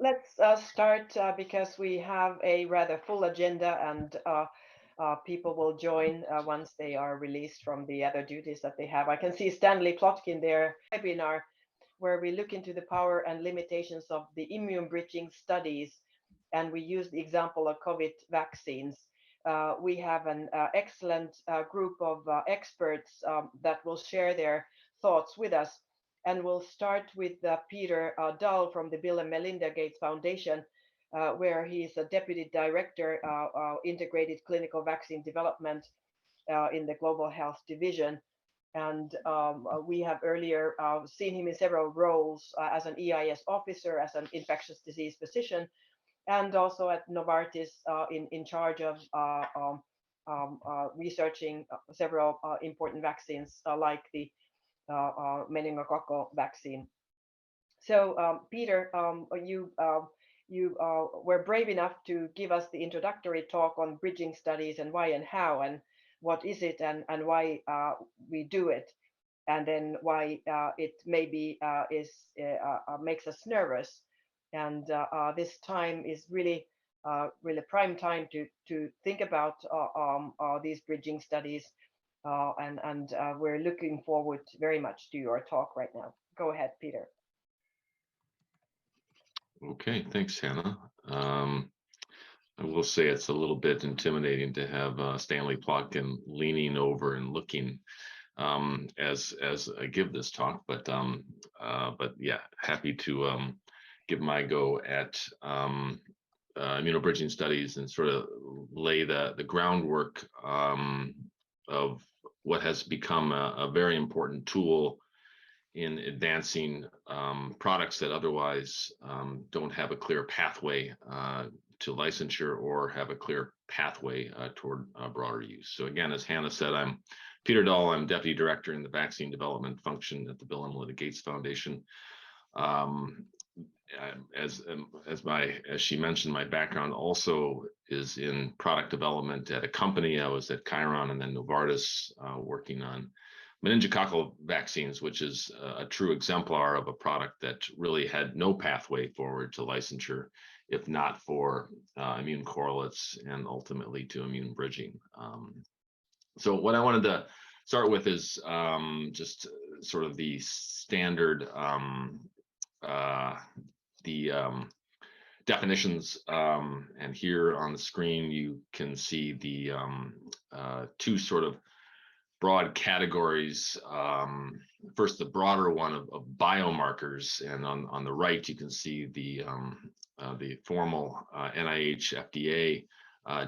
let's start because we have a rather full agenda, and people will join once they are released from the other duties that they have. I can see Stanley Plotkin there, webinar where we look into the power and limitations of the immune bridging studies, and we use the example of COVID vaccines. We have an excellent group of experts that will share their thoughts with us. And we'll start with Peter Dahl from the Bill and Melinda Gates Foundation, where he's a deputy director, integrated clinical vaccine development in the Global Health Division. And we have earlier seen him in several roles as an EIS officer, as an infectious disease physician, and also at Novartis in charge of researching several important vaccines like the meningococcal vaccine. So, Peter, you were brave enough to give us the introductory talk on bridging studies and why and how and what is it and why we do it, and then why it maybe makes us nervous. And this time is really really prime time to think about these bridging studies, and we're looking forward very much to your talk right now. Go ahead, Peter. Okay, thanks, Hanna. I will say it's a little bit intimidating to have Stanley Plotkin leaning over and looking as I give this talk, but yeah, happy to give my go at immunobridging studies and sort of lay the groundwork of what has become a very important tool in advancing products that otherwise don't have a clear pathway to licensure or have a clear pathway toward broader use. So again, as Hanna said, I'm Peter Dahl. I'm Deputy Director in the Vaccine Development Function at the Bill and Melinda Gates Foundation. As she mentioned, my background also is in product development at a company. I was at Chiron and then Novartis working on meningococcal vaccines, which is a true exemplar of a product that really had no pathway forward to licensure, if not for immune correlates and ultimately to immune bridging. So what I wanted to start with is just sort of the standard definitions, and here on the screen you can see the two sort of broad categories. First, the broader one of biomarkers, and on the right you can see the formal NIH FDA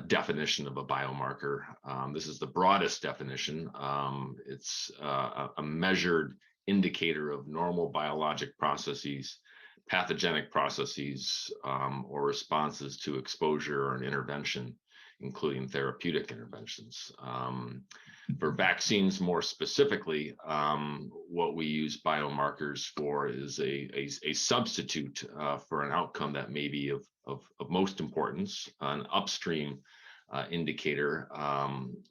definition of a biomarker. This is the broadest definition. It's a measured indicator of normal biologic processes, pathogenic processes, or responses to exposure or an intervention, including therapeutic interventions. For vaccines more specifically, what we use biomarkers for is a substitute for an outcome that may be of most importance, an upstream indicator,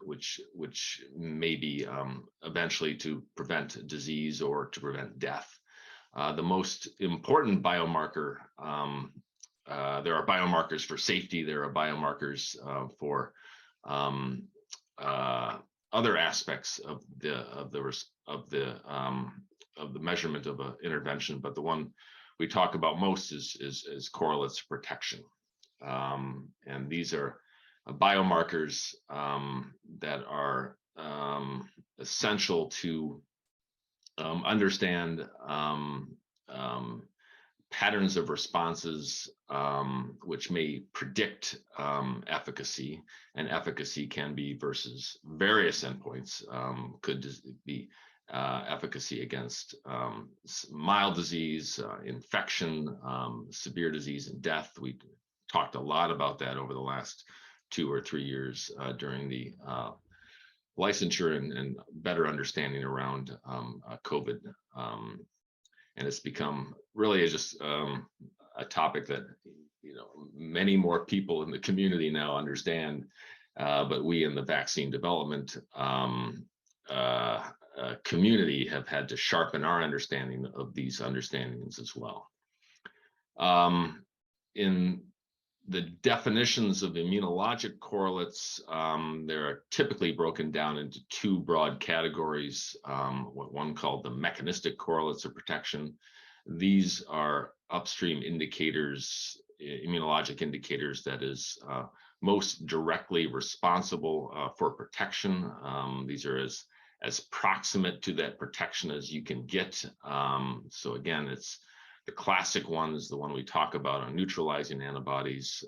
which may be eventually to prevent disease or to prevent death. The most important biomarker, there are biomarkers for safety, there are biomarkers for other aspects of the measurement of an intervention, but the one we talk about most is correlates of protection, and these are biomarkers that are essential to understand patterns of responses which may predict efficacy, and efficacy can be versus various endpoints. Could be efficacy against mild disease, infection, severe disease, and death. We talked a lot about that over the last 2 or 3 years during the licensure and better understanding around COVID. And it's become really just a topic that many more people in the community now understand, but we in the vaccine development community have had to sharpen our understanding of these understandings as well. in the definitions of immunologic correlates, they're typically broken down into two broad categories, one called the mechanistic correlates of protection. These are upstream indicators, immunologic indicators that is most directly responsible for protection. These are as proximate to that protection as you can get. So again, it's the classic one is the one we talk about on neutralizing antibodies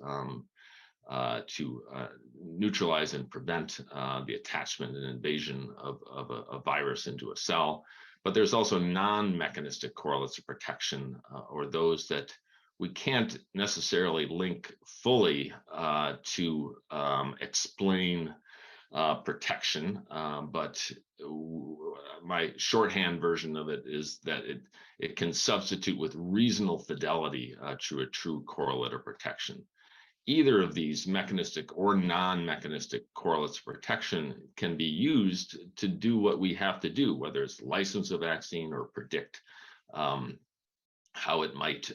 to neutralize and prevent the attachment and invasion of a virus into a cell. But there's also non-mechanistic correlates of protection, or those that we can't necessarily link fully to explain protection, but my shorthand version of it is that it can substitute with reasonable fidelity to a true correlate of protection. Either of these mechanistic or non-mechanistic correlates of protection can be used to do what we have to do, whether it's license a vaccine or predict how it might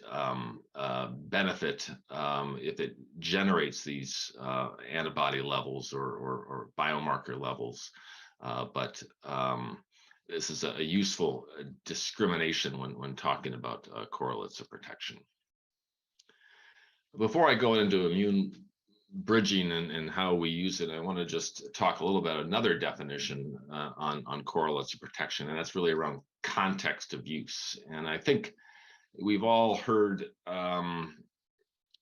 benefit if it generates these antibody levels or biomarker levels. But this is a useful discrimination when talking about correlates of protection. Before I go into immune bridging and how we use it, I want to just talk a little about another definition on correlates of protection, and that's really around context of use. And I think we've all heard a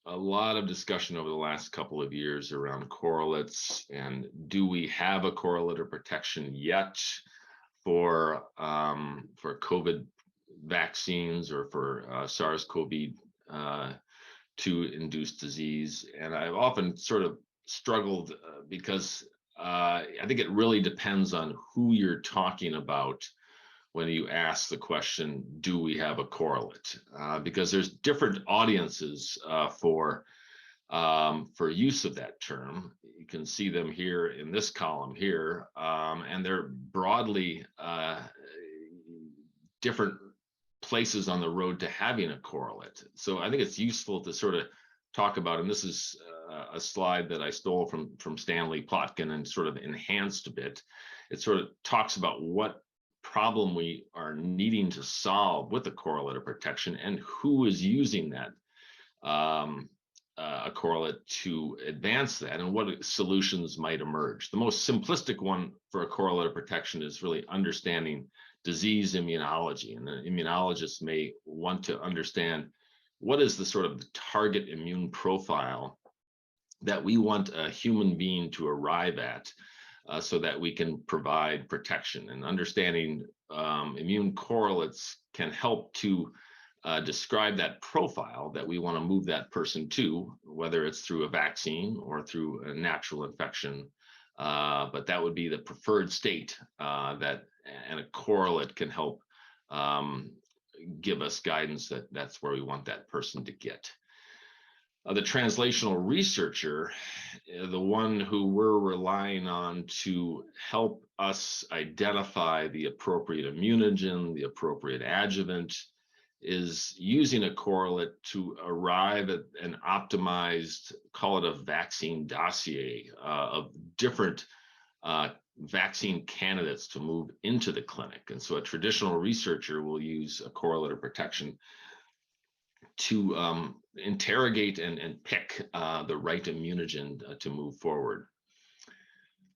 lot of discussion over the last couple of years around correlates, and do we have a correlate of protection yet for COVID vaccines or for SARS-CoV-2 induced disease? And I've often sort of struggled because I think it really depends on who you're talking about when you ask the question, do we have a correlate? Because there's different audiences for use of that term. You can see them here in this column here, and they're broadly different places on the road to having a correlate. So I think it's useful to sort of talk about, and this is a slide that I stole from Stanley Plotkin and sort of enhanced a bit. It sort of talks about what problem we are needing to solve with a correlate of protection and who is using that a correlate to advance that and what solutions might emerge. The most simplistic one for a correlate of protection is really understanding disease immunology, and the immunologist may want to understand what is the sort of the target immune profile that we want a human being to arrive at so that we can provide protection. And understanding immune correlates can help to describe that profile that we want to move that person to, whether it's through a vaccine or through a natural infection. But that would be the preferred state and a correlate can help give us guidance that that's where we want that person to get. The translational researcher, the one who we're relying on to help us identify the appropriate immunogen, the appropriate adjuvant, is using a correlate to arrive at an optimized, call it a vaccine dossier of different vaccine candidates to move into the clinic. And so a traditional researcher will use a correlate of protection to interrogate and pick the right immunogen to move forward.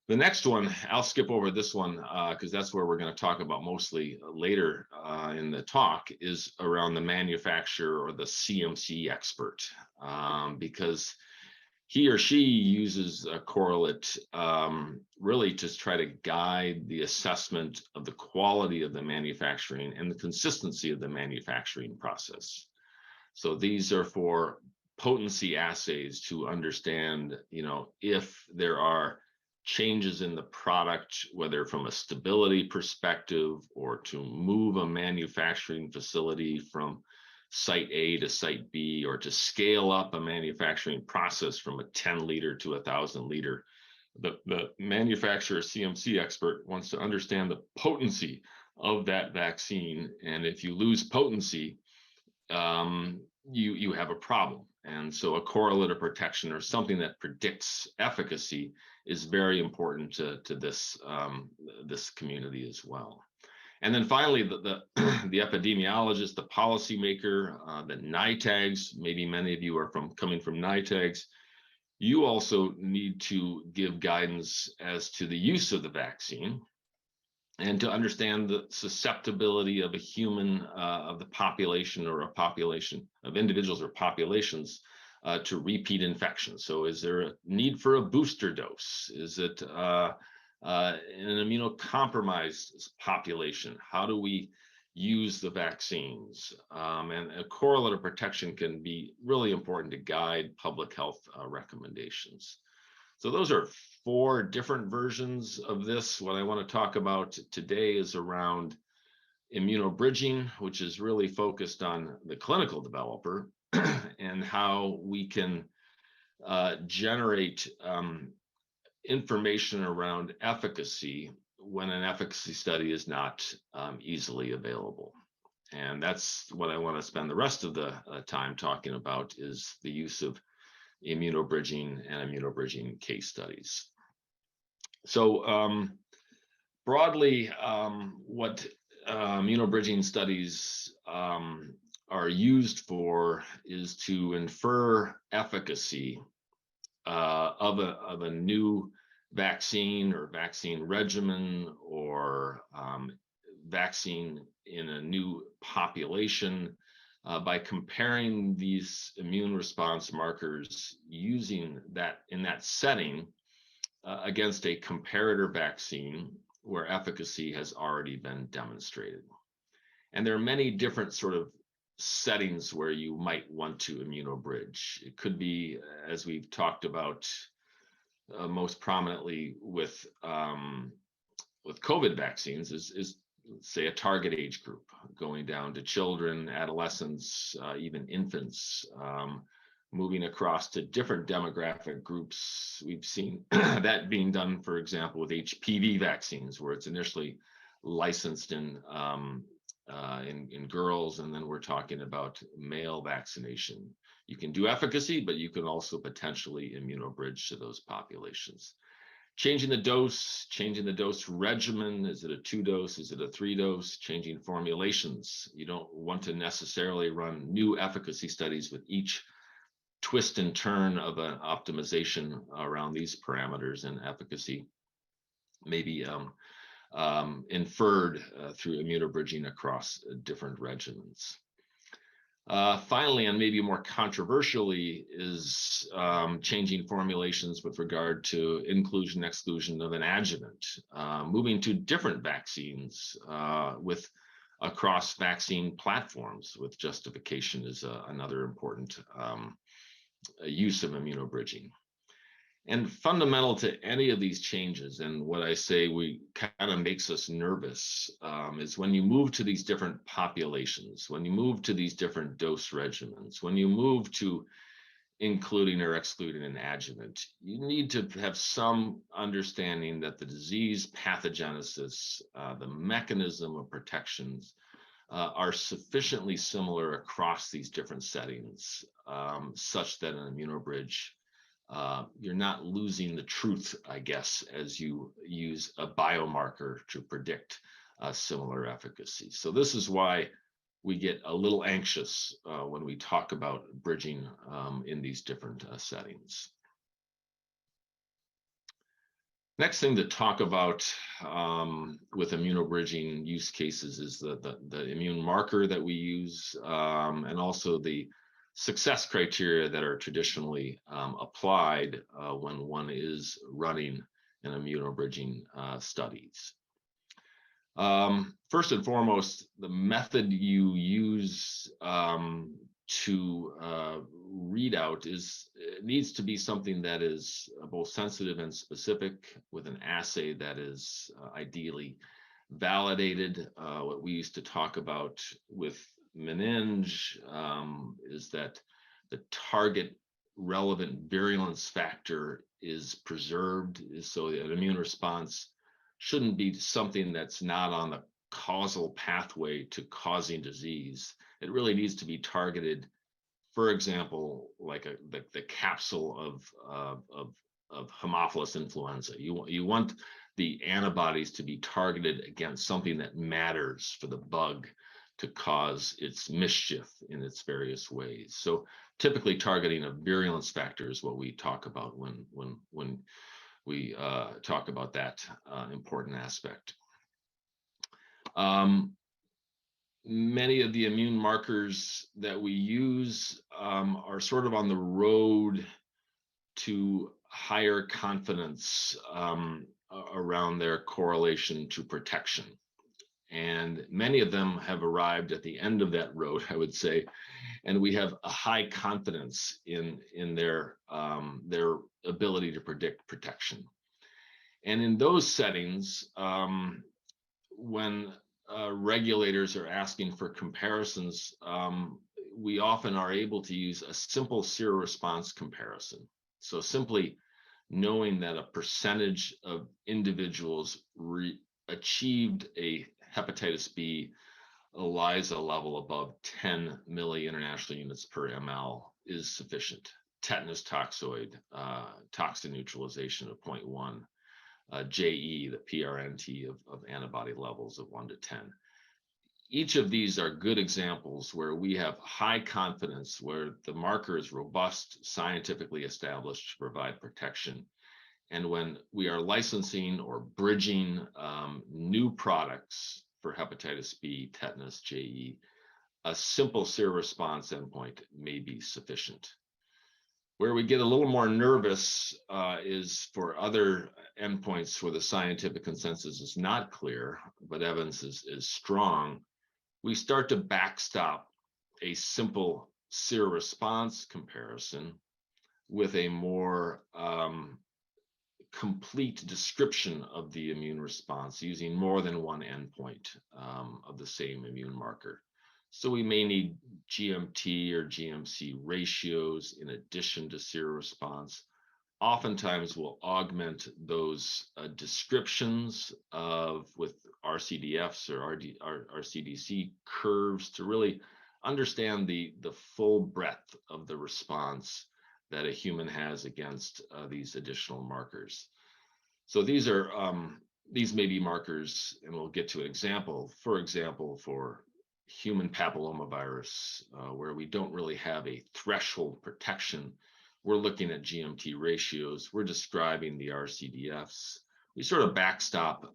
The next one, I'll skip over this one because that's where we're going to talk about mostly later in the talk, is around the manufacturer or the CMC expert, because he or she uses a correlate really to try to guide the assessment of the quality of the manufacturing and the consistency of the manufacturing process. So these are for potency assays to understand, if there are changes in the product, whether from a stability perspective or to move a manufacturing facility from site A to site B, or to scale up a manufacturing process from a 10 liter to 1,000 liter. The manufacturer CMC expert wants to understand the potency of that vaccine. And if you lose potency, you have a problem. And so a correlate of protection, or something that predicts efficacy, is very important to this this community as well. And then finally, the epidemiologist, the policymaker, the NITAGs, maybe many of you are coming from NITAGs. You also need to give guidance as to the use of the vaccine, and to understand the susceptibility of a human, of the population, or a population of individuals or populations to repeat infection. So is there a need for a booster dose? Is it in an immunocompromised population? How do we use the vaccines? And a correlate of protection can be really important to guide public health recommendations. So those are 4 different versions of this. What I want to talk about today is around immunobridging, which is really focused on the clinical developer and how we can generate information around efficacy when an efficacy study is not easily available. And that's what I want to spend the rest of the time talking about, is the use of immunobridging and immunobridging case studies. So broadly, what immunobridging studies are used for is to infer efficacy of a new vaccine or vaccine regimen, or vaccine in a new population, by comparing these immune response markers, using that in that setting against a comparator vaccine where efficacy has already been demonstrated. And there are many different sort of settings where you might want to immunobridge. It could be, as we've talked about most prominently with COVID vaccines, is say a target age group, going down to children, adolescents, even infants, moving across to different demographic groups. We've seen that being done, for example, with HPV vaccines, where it's initially licensed in girls, and then we're talking about male vaccination. You can do efficacy, but you can also potentially immunobridge to those populations. Changing the dose regimen. Is it a 2-dose? Is it a 3-dose? Changing formulations. You don't want to necessarily run new efficacy studies with each twist and turn of an optimization around these parameters, and efficacy maybe inferred through immunobridging across different regimens. Finally, and maybe more controversially, is changing formulations with regard to inclusion, exclusion of an adjuvant, moving to different vaccines with across vaccine platforms with justification is another important use of immunobridging. And fundamental to any of these changes, and what I say we kind of makes us nervous, is when you move to these different populations, when you move to these different dose regimens, when you move to including or excluding an adjuvant, you need to have some understanding that the disease pathogenesis, the mechanism of protections, are sufficiently similar across these different settings, such that an immunobridge, you're not losing the truth, I guess, as you use a biomarker to predict similar efficacy. So this is why we get a little anxious when we talk about bridging in these different settings. Next thing to talk about with immunobridging use cases is the immune marker that we use, and also the success criteria that are traditionally applied when one is running an immunobridging studies. First and foremost, the method you use to read out needs to be something that is both sensitive and specific, with an assay that is ideally validated. What we used to talk about with meninge is that the target relevant virulence factor is preserved, so an immune response shouldn't be something that's not on the causal pathway to causing disease. It really needs to be targeted For example, like the capsule of Haemophilus influenza. You want the antibodies to be targeted against something that matters for the bug to cause its mischief in its various ways. So typically targeting a virulence factor is what we talk about when we talk about that important aspect. Many of the immune markers that we use are sort of on the road to higher confidence around their correlation to protection. And many of them have arrived at the end of that road, I would say, and we have a high confidence in their ability to predict protection. And in those settings, when regulators are asking for comparisons, we often are able to use a simple seroresponse comparison. So simply knowing that a percentage of individuals achieved a hepatitis B ELISA level above 10 milli-international units per ml is sufficient. Tetanus toxoid, toxin neutralization of 0.1. JE, the PRNT of antibody levels of 1 to 10. Each of these are good examples where we have high confidence, where the marker is robust, scientifically established to provide protection. And when we are licensing or bridging new products for hepatitis B, tetanus, JE, a simple seroresponse endpoint may be sufficient. Where we get a little more nervous is for other endpoints where the scientific consensus is not clear, but evidence is strong. We start to backstop a simple seroresponse comparison with a more complete description of the immune response using more than one endpoint of the same immune marker. So we may need GMT or GMC ratios in addition to seroresponse. Oftentimes we'll augment those descriptions with RCDFs or RCDC curves to really understand the full breadth of the response that a human has against these additional markers. So these may be markers, and we'll get to an example. For example, for human papillomavirus, where we don't really have a threshold protection, we're looking at GMT ratios, we're describing the RCDFs. We sort of backstop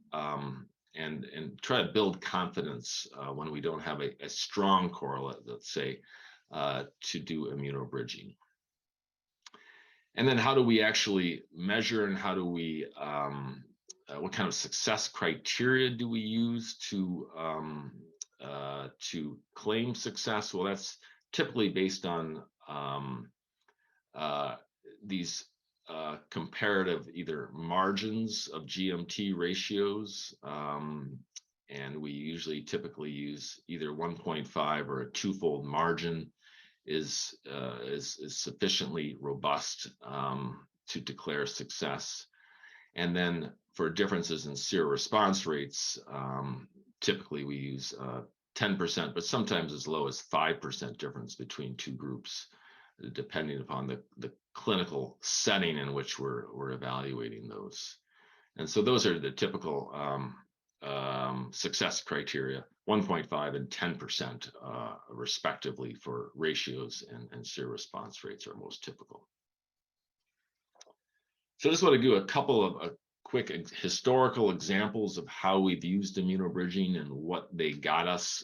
and try to build confidence when we don't have a strong correlate, let's say, to do immunobridging. And then how do we actually measure, and how do we, what kind of success criteria do we use to claim success? Well, that's typically based on these comparative either margins of GMT ratios, and we usually typically use either 1.5 or a twofold margin is sufficiently robust to declare success. And then for differences in seroresponse rates, typically we use 10%, but sometimes as low as 5% difference between two groups, depending upon the clinical setting in which we're evaluating those. And so those are the typical success criteria, 1.5 and 10% respectively for ratios, and seroresponse rates are most typical. So I just want to do a couple of quick historical examples of how we've used immunobridging and what they got us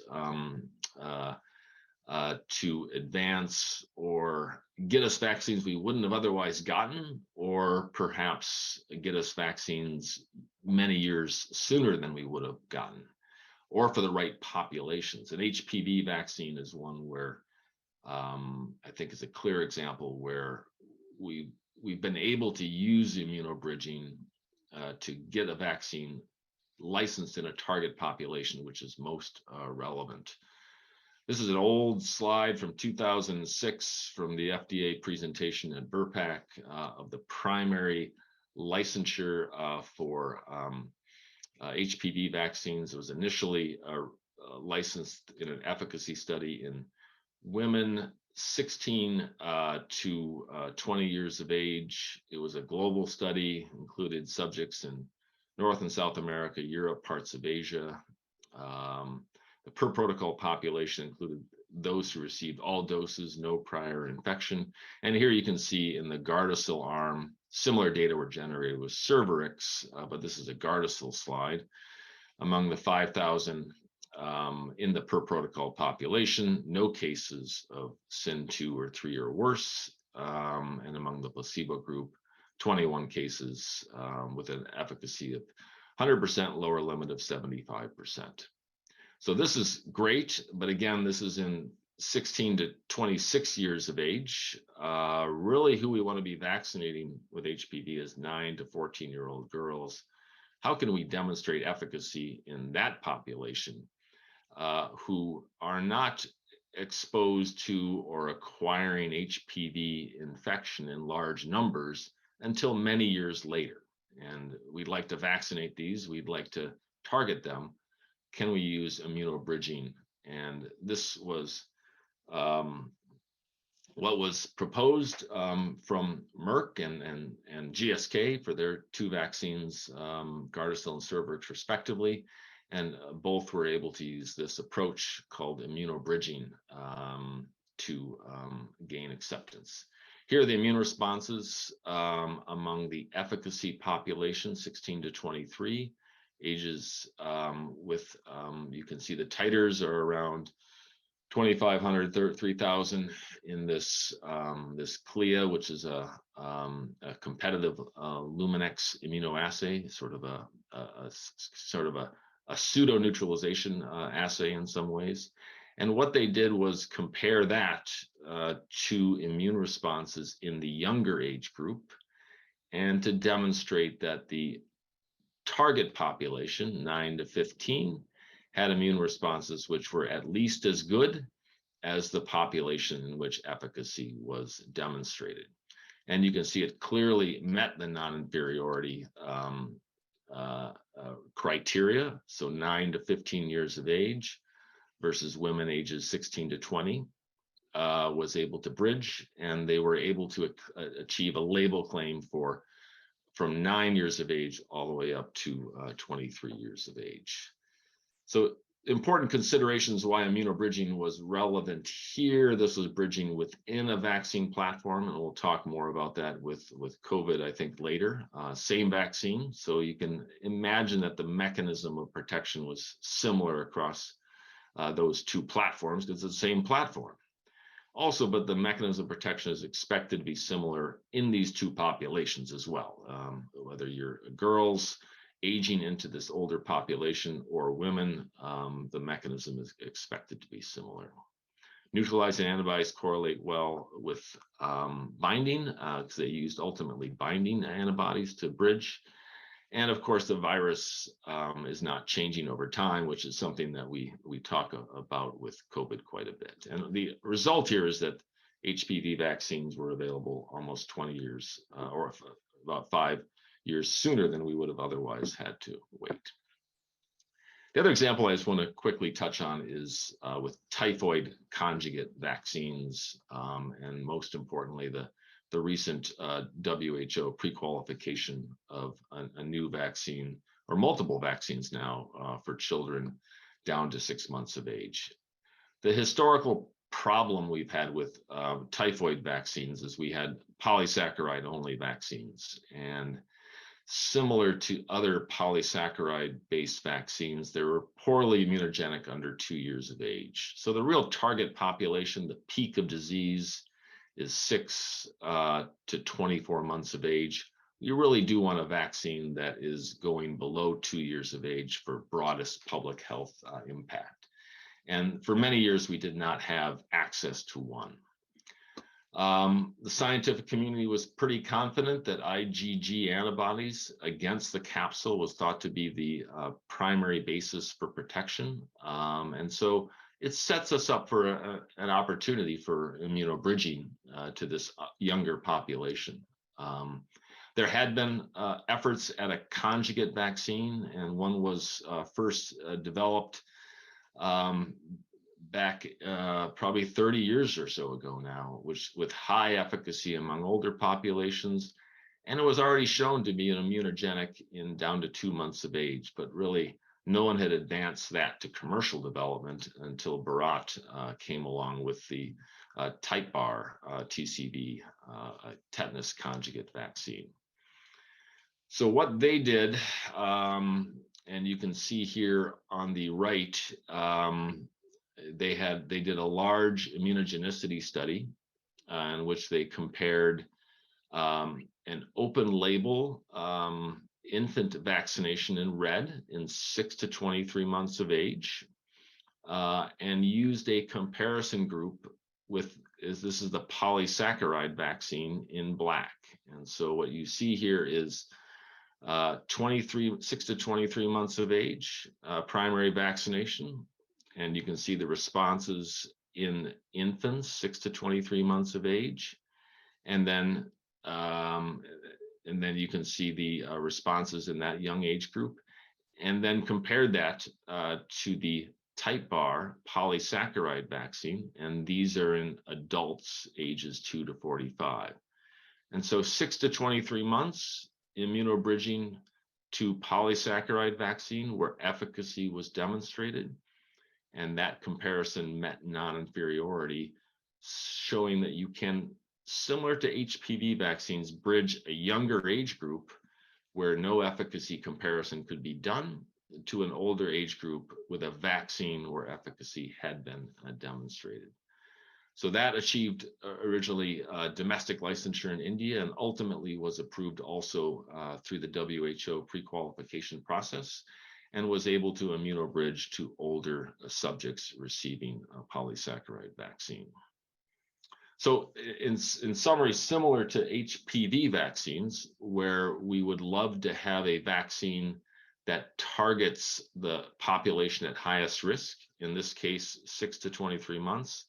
to advance or get us vaccines we wouldn't have otherwise gotten, or perhaps get us vaccines many years sooner than we would have gotten, or for the right populations. An HPV vaccine is one where I think is a clear example where we've been able to use immunobridging to get a vaccine licensed in a target population, which is most relevant. This is an old slide from 2006 from the FDA presentation at BERPAC of the primary licensure for HPV vaccines. It was initially licensed in an efficacy study in women 16 to 20 years of age. It was a global study, included subjects in North and South America, Europe, parts of Asia. The per protocol population included those who received all doses, no prior infection. And here you can see in the Gardasil arm, similar data were generated with Cervarix, but this is a Gardasil slide. Among the 5,000 in the per protocol population, no cases of SIN 2 or 3 or worse. And among the placebo group, 21 cases with an efficacy of 100%, lower limit of 75%. So this is great, but again, this is in 16 to 26 years of age. Really who we want to be vaccinating with HPV is 9 to 14-year-old girls. How can we demonstrate efficacy in that population who are not exposed to or acquiring HPV infection in large numbers until many years later? And we'd like to vaccinate these. We'd like to target them. Can we use immunobridging? And this was what was proposed from Merck and GSK for their two vaccines, Gardasil and Cervarix respectively, and both were able to use this approach called immunobridging to gain acceptance. Here are the immune responses among the efficacy population, 16 to 23 ages, you can see the titers are around 2,500, 3,000 in this CLIA, which is a competitive Luminex immunoassay, sort of a pseudo neutralization assay in some ways. And what they did was compare that to immune responses in the younger age group, and to demonstrate that the target population, 9 to 15, had immune responses which were at least as good as the population in which efficacy was demonstrated. And you can see it clearly met the non-inferiority criteria. So 9 to 15 years of age versus women ages 16 to 20 was able to bridge, and they were able to achieve a label claim from 9 years of age all the way up to 23 years of age. So important considerations why immunobridging was relevant here. This was bridging within a vaccine platform, and we'll talk more about that with COVID, I think, later. Same vaccine, so you can imagine that the mechanism of protection was similar across those two platforms, because it's the same platform. Also, but the mechanism of protection is expected to be similar in these two populations as well. Whether you're girls aging into this older population or women, the mechanism is expected to be similar. Neutralizing antibodies correlate well with binding, because they used ultimately binding antibodies to bridge. And of course, the virus is not changing over time, which is something that we talk about with COVID quite a bit. And the result here is that HPV vaccines were available almost 20 years, or about 5 years sooner than we would have otherwise had to wait. The other example I just want to quickly touch on is with typhoid conjugate vaccines, and most importantly, the recent WHO pre-qualification of a new vaccine, or multiple vaccines now, for children down to 6 months of age. The historical problem we've had with typhoid vaccines is we had polysaccharide-only vaccines, and similar to other polysaccharide-based vaccines, they were poorly immunogenic under 2 years of age. So the real target population, the peak of disease, is 6 to 24 months of age. You really do want a vaccine that is going below 2 years of age for broadest public health impact. And for many years, we did not have access to one. The scientific community was pretty confident that IgG antibodies against the capsule was thought to be the primary basis for protection. And so it sets us up for an opportunity for immunobridging to this younger population. There had been efforts at a conjugate vaccine, and one was first developed back probably 30 years or so ago now, which with high efficacy among older populations. And it was already shown to be an immunogenic in down to 2 months of age, but really no one had advanced that to commercial development until Bharat came along with the type bar TCV tetanus conjugate vaccine. So what they did, and you can see here on the right, they did a large immunogenicity study in which they compared an open label infant vaccination in red in 6 to 23 months of age, and used a comparison group this is the polysaccharide vaccine in black. And so what you see here is 6 to 23 months of age, primary vaccination. And you can see the responses in infants 6 to 23 months of age. And then you can see the responses in that young age group. And then compared that to the type bar polysaccharide vaccine. And these are in adults ages 2 to 45. And so 6 to 23 months, immunobridging to polysaccharide vaccine where efficacy was demonstrated. And that comparison met non-inferiority, showing that you can, similar to HPV vaccines, bridge a younger age group where no efficacy comparison could be done to an older age group with a vaccine where efficacy had been demonstrated. So that achieved originally domestic licensure in India and ultimately was approved also through the WHO pre-qualification process and was able to immunobridge to older subjects receiving a polysaccharide vaccine. So in summary, similar to HPV vaccines, where we would love to have a vaccine that targets the population at highest risk, in this case, 6 to 23 months,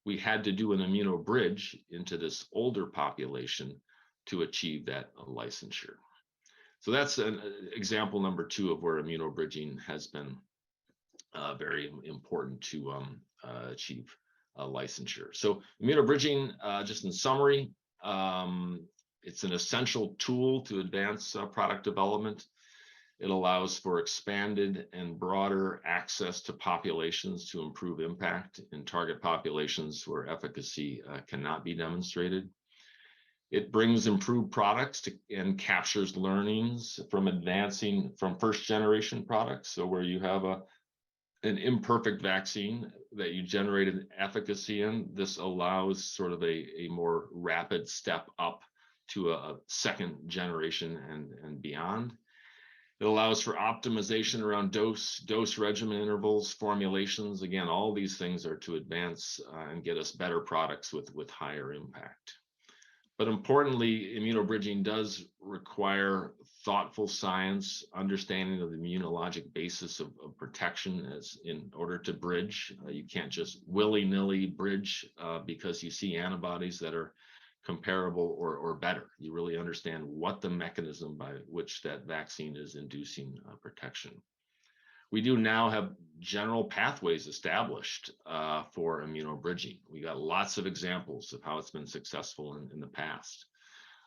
we had to do an immunobridge into this older population to achieve that licensure. So that's an example number 2 of where immunobridging has been very important to achieve licensure. So immunobridging, just in summary, it's an essential tool to advance product development. It allows for expanded and broader access to populations to improve impact in target populations where efficacy cannot be demonstrated. It brings improved products and captures learnings from advancing from first generation products. So where you have an imperfect vaccine that you generated efficacy in, this allows sort of a more rapid step up to a second generation and beyond. It allows for optimization around dose regimen intervals, formulations. Again, all these things are to advance and get us better products with higher impact. But importantly, immunobridging does require thoughtful science, understanding of the immunologic basis of protection as in order to bridge. You can't just willy-nilly bridge because you see antibodies that are comparable or better. You really understand what the mechanism by which that vaccine is inducing protection. We do now have general pathways established for immunobridging. We got lots of examples of how it's been successful in the past,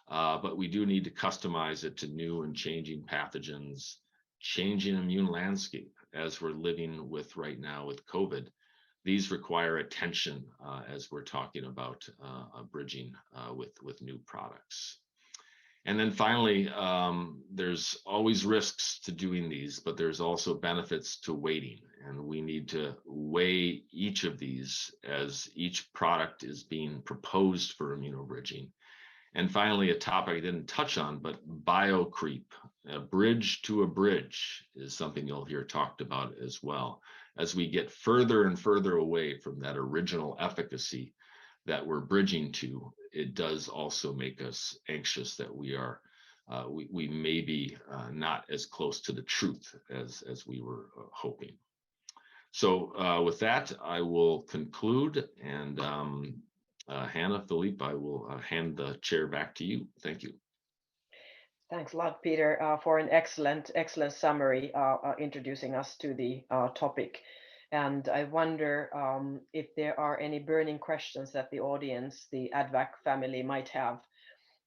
but we do need to customize it to new and changing pathogens, changing immune landscape as we're living with right now with COVID. These require attention as we're talking about bridging with new products. And then finally, there's always risks to doing these, but there's also benefits to waiting. And we need to weigh each of these as each product is being proposed for immunobridging. And finally, a topic I didn't touch on, but biocreep, a bridge to a bridge is something you'll hear talked about as well. As we get further and further away from that original efficacy that we're bridging to, it does also make us anxious that we may be not as close to the truth as we were hoping. So with that, I will conclude, and Hanna, Philippe, I will hand the chair back to you. Thank you. Thanks a lot, Peter, for an excellent summary introducing us to the topic. And I wonder if there are any burning questions that the audience, the ADVAC family might have,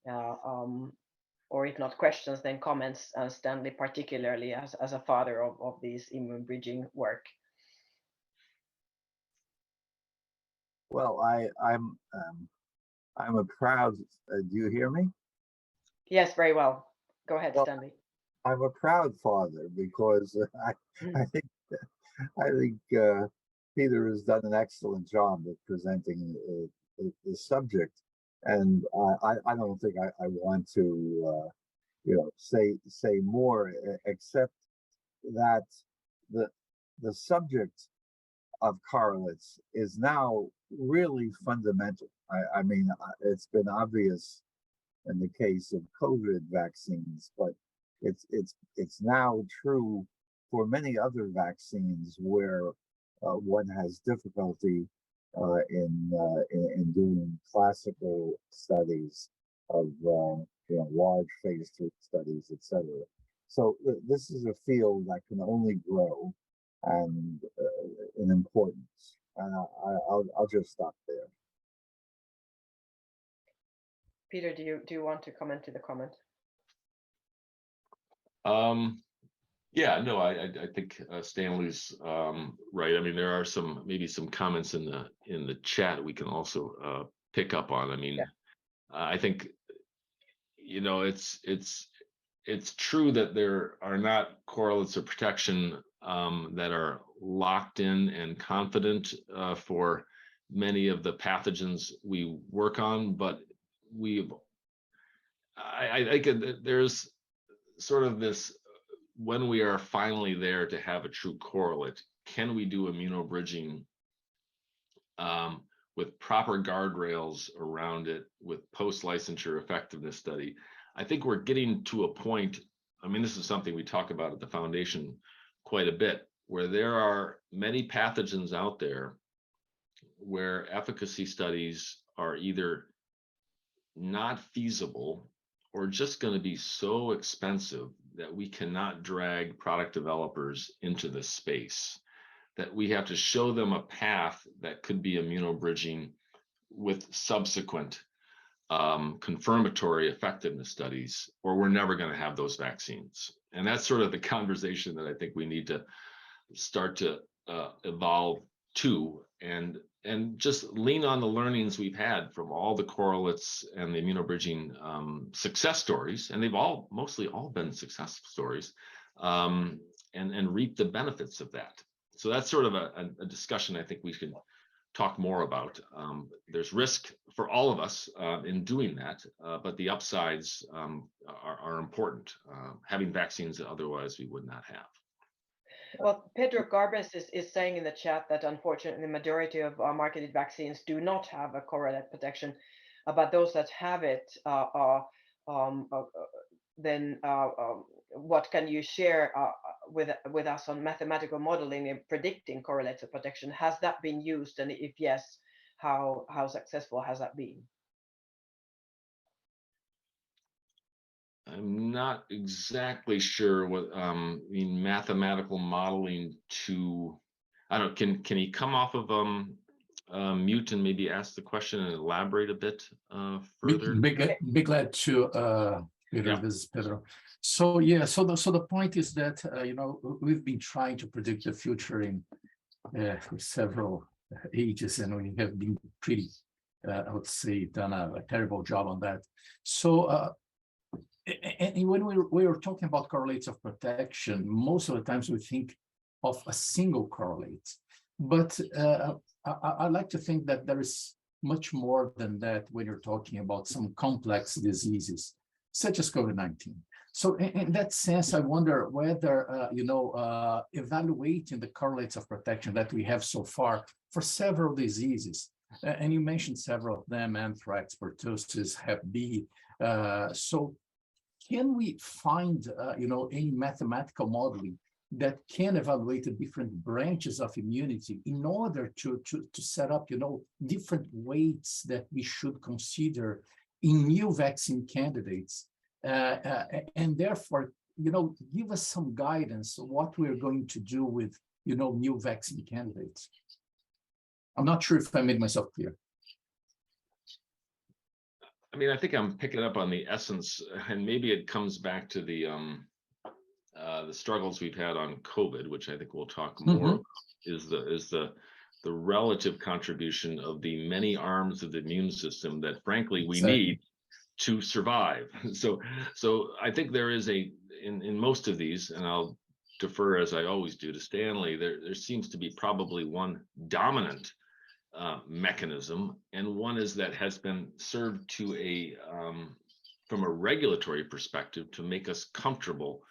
or if not questions, then comments, Stanley, particularly as a father of these immune bridging work. Well, I'm a proud. Do you hear me? Yes, very well. Go ahead, Well, Stanley. I'm a proud father because I think Peter has done an excellent job of presenting the subject, and I don't think I want to say more except that the the subject of correlates is now really fundamental. I mean, it's been obvious in the case of COVID vaccines, but it's now true for many other vaccines where one has difficulty in doing classical studies of large phase 3 studies, etc. So this is a field that can only grow and in importance. And I'll just stop there. Peter, do you want to comment to the comment? Yeah, no, I think Stanley's right. I mean, there are maybe some comments in the chat we can also pick up on. I mean, yeah. I think it's true that there are not correlates of protection that are locked in and confident for many of the pathogens we work on, but I think there's sort of this, when we are finally there to have a true correlate, can we do immunobridging with proper guardrails around it, with post-licensure effectiveness study? I think we're getting to a point, I mean, this is something we talk about at the foundation quite a bit, where there are many pathogens out there where efficacy studies are either not feasible or just going to be so expensive that we cannot drag product developers into this space, that we have to show them a path that could be immunobridging with subsequent confirmatory effectiveness studies, or we're never going to have those vaccines. And that's sort of the conversation that I think we need to start to evolve to, and just lean on the learnings we've had from all the correlates and the immunobridging success stories, and they've mostly all been success stories, and reap the benefits of that. So that's sort of a discussion I think we should talk more about. There's risk for all of us in doing that, but the upsides are important, having vaccines that otherwise we would not have. Well, Pedro Garbes is saying in the chat that unfortunately the majority of marketed vaccines do not have a correlate protection, but those that have it, then what can you share with us on mathematical modeling and predicting correlates of protection? Has that been used, and if yes, how successful has that been? I'm not exactly sure what in mathematical modeling to, I don't know, can he come off of mute and maybe ask the question and elaborate a bit further? Be glad to, Pedro. Yeah. This is Pedro. So yeah, so the point is that we've been trying to predict the future in for several ages, and we have been pretty, I would say, done a terrible job on that. So. And when we were talking about correlates of protection, most of the times we think of a single correlate. But I like to think that there is much more than that when you're talking about some complex diseases, such as COVID-19. So in that sense, I wonder whether, evaluating the correlates of protection that we have so far for several diseases, and you mentioned several of them, anthrax, pertussis, Hep B. So can we find, any mathematical modeling that can evaluate the different branches of immunity in order to set up, different weights that we should consider in new vaccine candidates, and therefore, give us some guidance on what we're going to do with new vaccine candidates. I'm not sure if I made myself clear. I mean, I think I'm picking up on the essence, and maybe it comes back to the struggles we've had on COVID, which I think we'll talk more about, is the relative contribution of the many arms of the immune system that, frankly, we need to survive. So I think there is in most of these, and I'll defer as I always do to Stanley, there seems to be probably one dominant mechanism, and one is that has been served to from a regulatory perspective to make us comfortable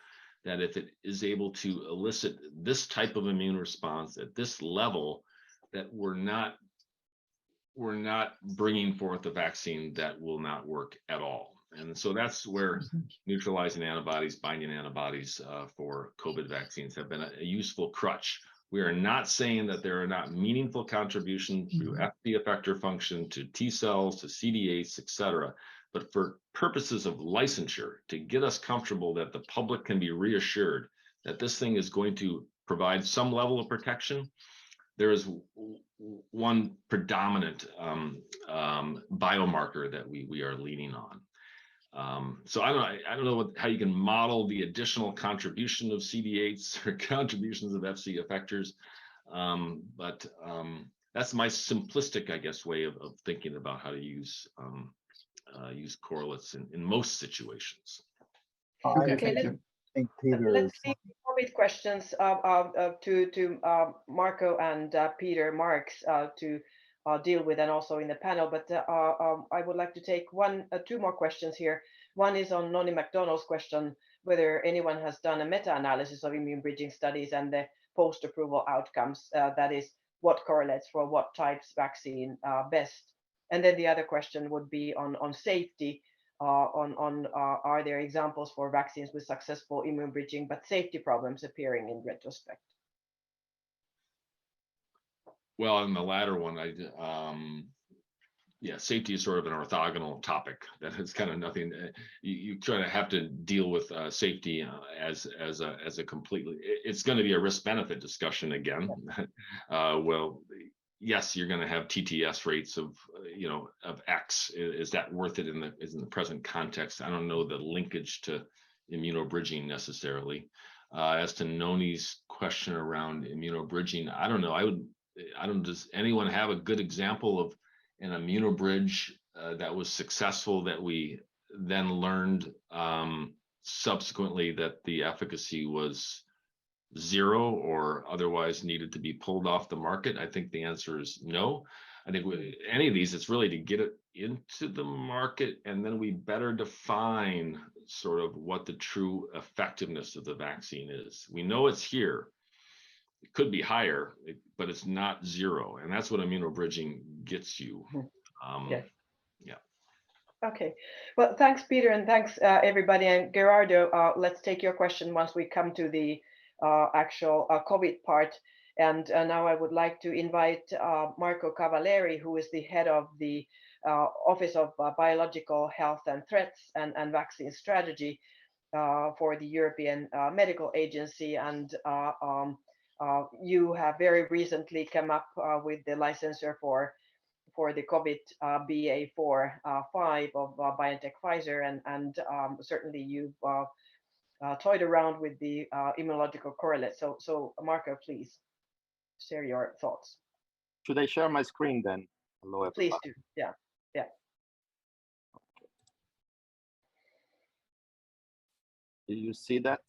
that if it is able to elicit this type of immune response at this level, that we're not bringing forth a vaccine that will not work at all. And so that's where neutralizing antibodies, binding antibodies for COVID vaccines have been a useful crutch. We are not saying that there are not meaningful contributions through Fc effector function to T cells, to CD8s, et cetera. But for purposes of licensure, to get us comfortable that the public can be reassured that this thing is going to provide some level of protection, there is one predominant biomarker that we are leaning on. So I don't know how you can model the additional contribution of CD8s or contributions of Fc effectors, but that's my simplistic, I guess, way of thinking about how to use correlates in most situations. I think Peter. Let's see COVID questions to Marco and Peter Marks to deal with, and also in the panel. But I would like to take two more questions here. One is on Noni McDonald's question, whether anyone has done a meta-analysis of immune bridging studies and the post-approval outcomes. That is, what correlates for what types vaccine best. And then the other question would be on safety. Are there examples for vaccines with successful immune bridging but safety problems appearing in retrospect? Well, in the latter one, safety is sort of an orthogonal topic that has kind of nothing. You try to have to deal with safety as a completely. It's going to be a risk-benefit discussion again. Well, yes, you're going to have TTS rates of X. Is that worth it in the present context? I don't know the linkage to immunobridging necessarily. As to Noni's question around immunobridging, I don't know. Does anyone have a good example of an immunobridge that was successful that we then learned subsequently that the efficacy was zero or otherwise needed to be pulled off the market? I think the answer is no. I think with any of these, it's really to get it into the market, and then we better define sort of what the true effectiveness of the vaccine is. We know it's here. It could be higher, but it's not zero. And that's what immunobridging gets you. Yes. Yeah. Okay. Well, thanks, Peter, and thanks, everybody. And Gerardo, let's take your question once we come to the actual COVID part. And now I would like to invite Marco Cavaleri, who is the head of the Office of Biological Health and Threats and Vaccine Strategy for the European Medical Agency. And you have very recently come up with the licensure for the COVID BA.4/5 of BioNTech Pfizer, and certainly you've toyed around with the immunological correlate. So Marco, please share your thoughts. Should I share my screen then? Hello, everybody. Please do. Yeah. Do you see that?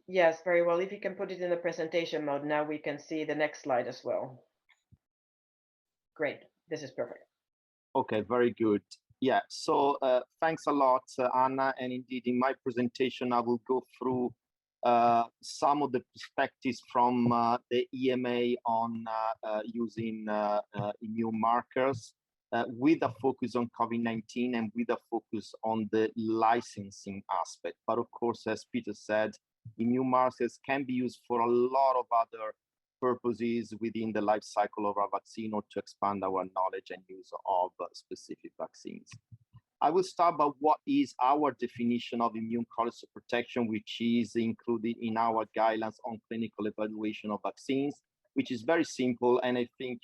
Yes, very well. If you can put it in the presentation mode, now we can see the next slide as well. Great. This is perfect. Okay, very good. Yeah, so thanks a lot, Hanna. And indeed, in my presentation, I will go through some of the perspectives from the EMA on using immune markers with a focus on COVID-19 and with a focus on the licensing aspect. But of course, as Peter said, immune markers can be used for a lot of other purposes within the life cycle of our vaccine or to expand our knowledge and use of specific vaccines. I will start by what is our definition of immune correlates of protection, which is included in our guidelines on clinical evaluation of vaccines, which is very simple and I think,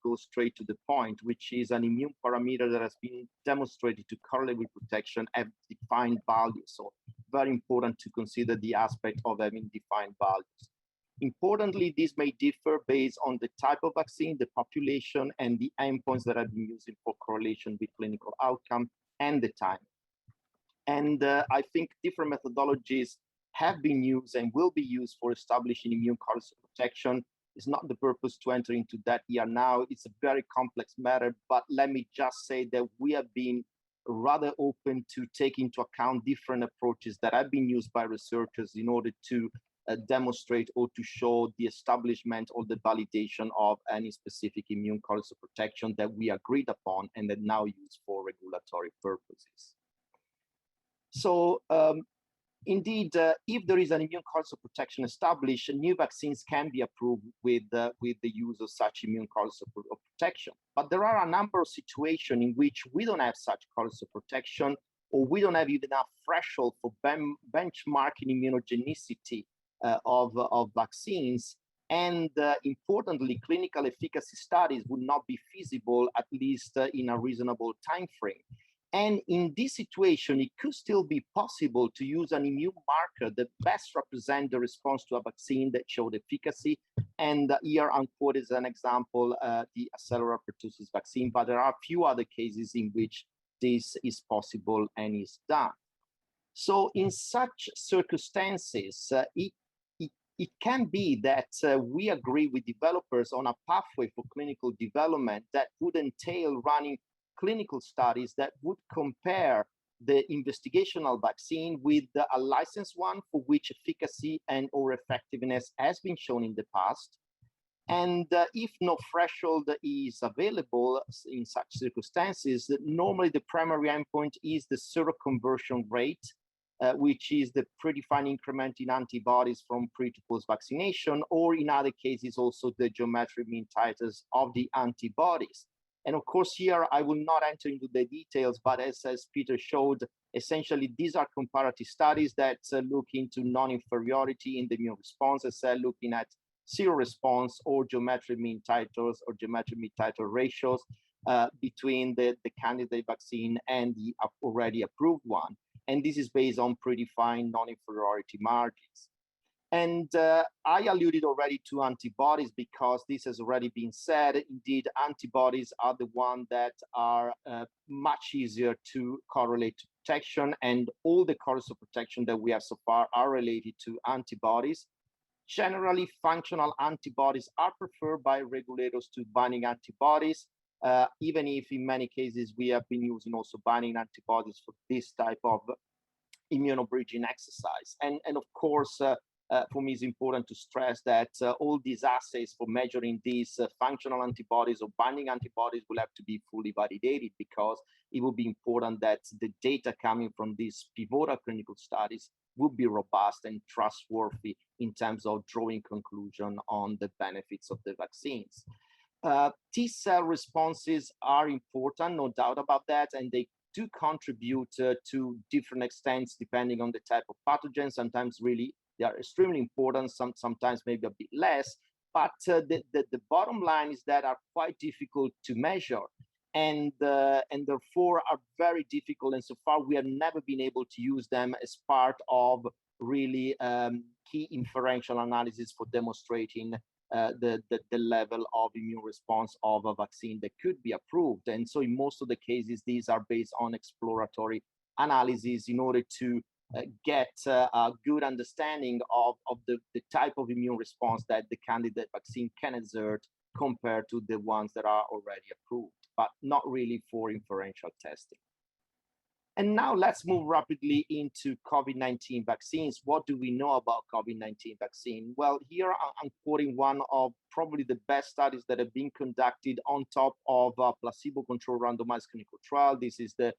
goes straight to the point, which is an immune parameter that has been demonstrated to correlate with protection at defined values. So very important to consider the aspect of having defined values. Importantly, this may differ based on the type of vaccine, the population, and the endpoints that have been used for correlation with clinical outcome and the time. And I think different methodologies have been used and will be used for establishing immune correlates of protection. It's not the purpose to enter into that here now. It's a very complex matter, but let me just say that we have been rather open to take into account different approaches that have been used by researchers in order to demonstrate or to show the establishment or the validation of any specific immune correlates of protection that we agreed upon and that now used for regulatory purposes. So indeed, if there is an immune correlates of protection established, new vaccines can be approved with the use of such immune correlates of protection. But there are a number of situations in which we don't have such correlates of protection, or we don't have even a threshold for benchmarking immunogenicity of vaccines, and importantly, clinical efficacy studies would not be feasible, at least in a reasonable time frame. And in this situation, it could still be possible to use an immune marker that best represents the response to a vaccine that showed efficacy. And here I'm quoted as an example, the cellular pertussis vaccine, but there are a few other cases in which this is possible and is done. So in such circumstances, it can be that we agree with developers on a pathway for clinical development that would entail running clinical studies that would compare the investigational vaccine with a licensed one for which efficacy and or effectiveness has been shown in the past. And if no threshold is available in such circumstances, normally the primary endpoint is the seroconversion rate, which is the predefined increment in antibodies from pre to post vaccination, or in other cases also the geometric mean titers of the antibodies. And of course here I will not enter into the details, but as Peter showed, essentially these are comparative studies that look into non-inferiority in the immune response, as looking at seroresponse or geometric mean titers or geometric mean titer ratios between the candidate vaccine and the already approved one. And this is based on predefined non-inferiority margins. And I alluded already to antibodies because this has already been said. Indeed, antibodies are the ones that are much easier to correlate to protection, and all the correlates of protection that we have so far are related to antibodies. Generally, functional antibodies are preferred by regulators to binding antibodies, even if in many cases we have been using also binding antibodies for this type of immunobridging exercise. And of course, for me, it's important to stress that all these assays for measuring these functional antibodies or binding antibodies will have to be fully validated, because it will be important that the data coming from these pivotal clinical studies will be robust and trustworthy in terms of drawing conclusion on the benefits of the vaccines. T-cell responses are important, no doubt about that, and they do contribute to different extents depending on the type of pathogen. Sometimes really they are extremely important, sometimes maybe a bit less, but the bottom line is that are quite difficult to measure, and therefore are very difficult, and so far we have never been able to use them as part of really key inferential analysis for demonstrating the level of immune response of a vaccine that could be approved. And so in most of the cases, these are based on exploratory analysis in order to get a good understanding of the type of immune response that the candidate vaccine can exert compared to the ones that are already approved, but not really for inferential testing. And now let's move rapidly into COVID-19 vaccines. What do we know about COVID-19 vaccine? Well, here I'm quoting one of probably the best studies that have been conducted on top of a placebo-controlled randomized clinical trial. This is the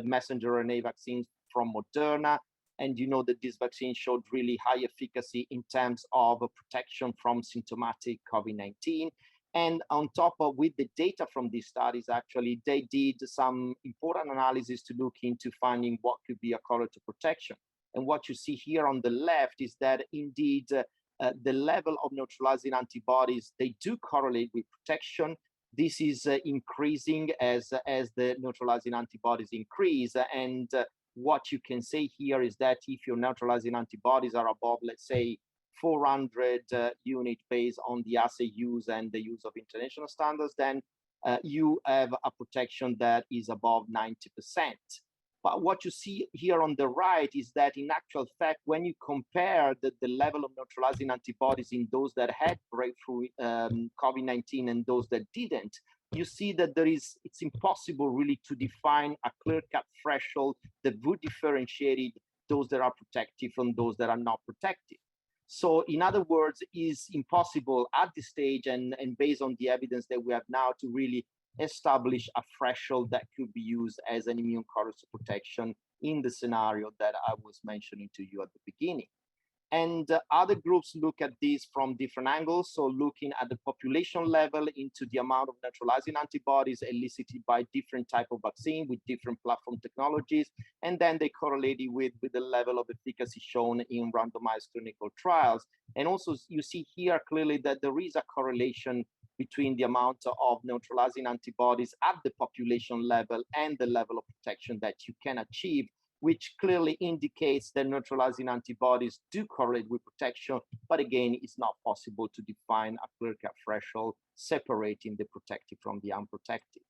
messenger RNA vaccine from Moderna. And you know that this vaccine showed really high efficacy in terms of protection from symptomatic COVID-19. And on top of, with the data from these studies, actually, they did some important analysis to look into finding what could be a correlate to protection. And what you see here on the left is that indeed the level of neutralizing antibodies, they do correlate with protection. This is increasing as the neutralizing antibodies increase. And what you can say here is that if your neutralizing antibodies are above, let's say, 400 unit based on the assay use and the use of international standards, then you have a protection that is above 90%. But what you see here on the right is that in actual fact, when you compare the level of neutralizing antibodies in those that had breakthrough COVID-19 and those that didn't, you see that it's impossible really to define a clear-cut threshold that would differentiate those that are protective from those that are not protective. So in other words, it's impossible at this stage and based on the evidence that we have now to really establish a threshold that could be used as an immune correlate to protection in the scenario that I was mentioning to you at the beginning. And other groups look at this from different angles. So looking at the population level into the amount of neutralizing antibodies elicited by different type of vaccine with different platform technologies. And then they correlate it with the level of efficacy shown in randomized clinical trials. And also you see here clearly that there is a correlation between the amount of neutralizing antibodies at the population level and the level of protection that you can achieve, which clearly indicates that neutralizing antibodies do correlate with protection, but again, it's not possible to define a clear-cut threshold separating the protective from the unprotected.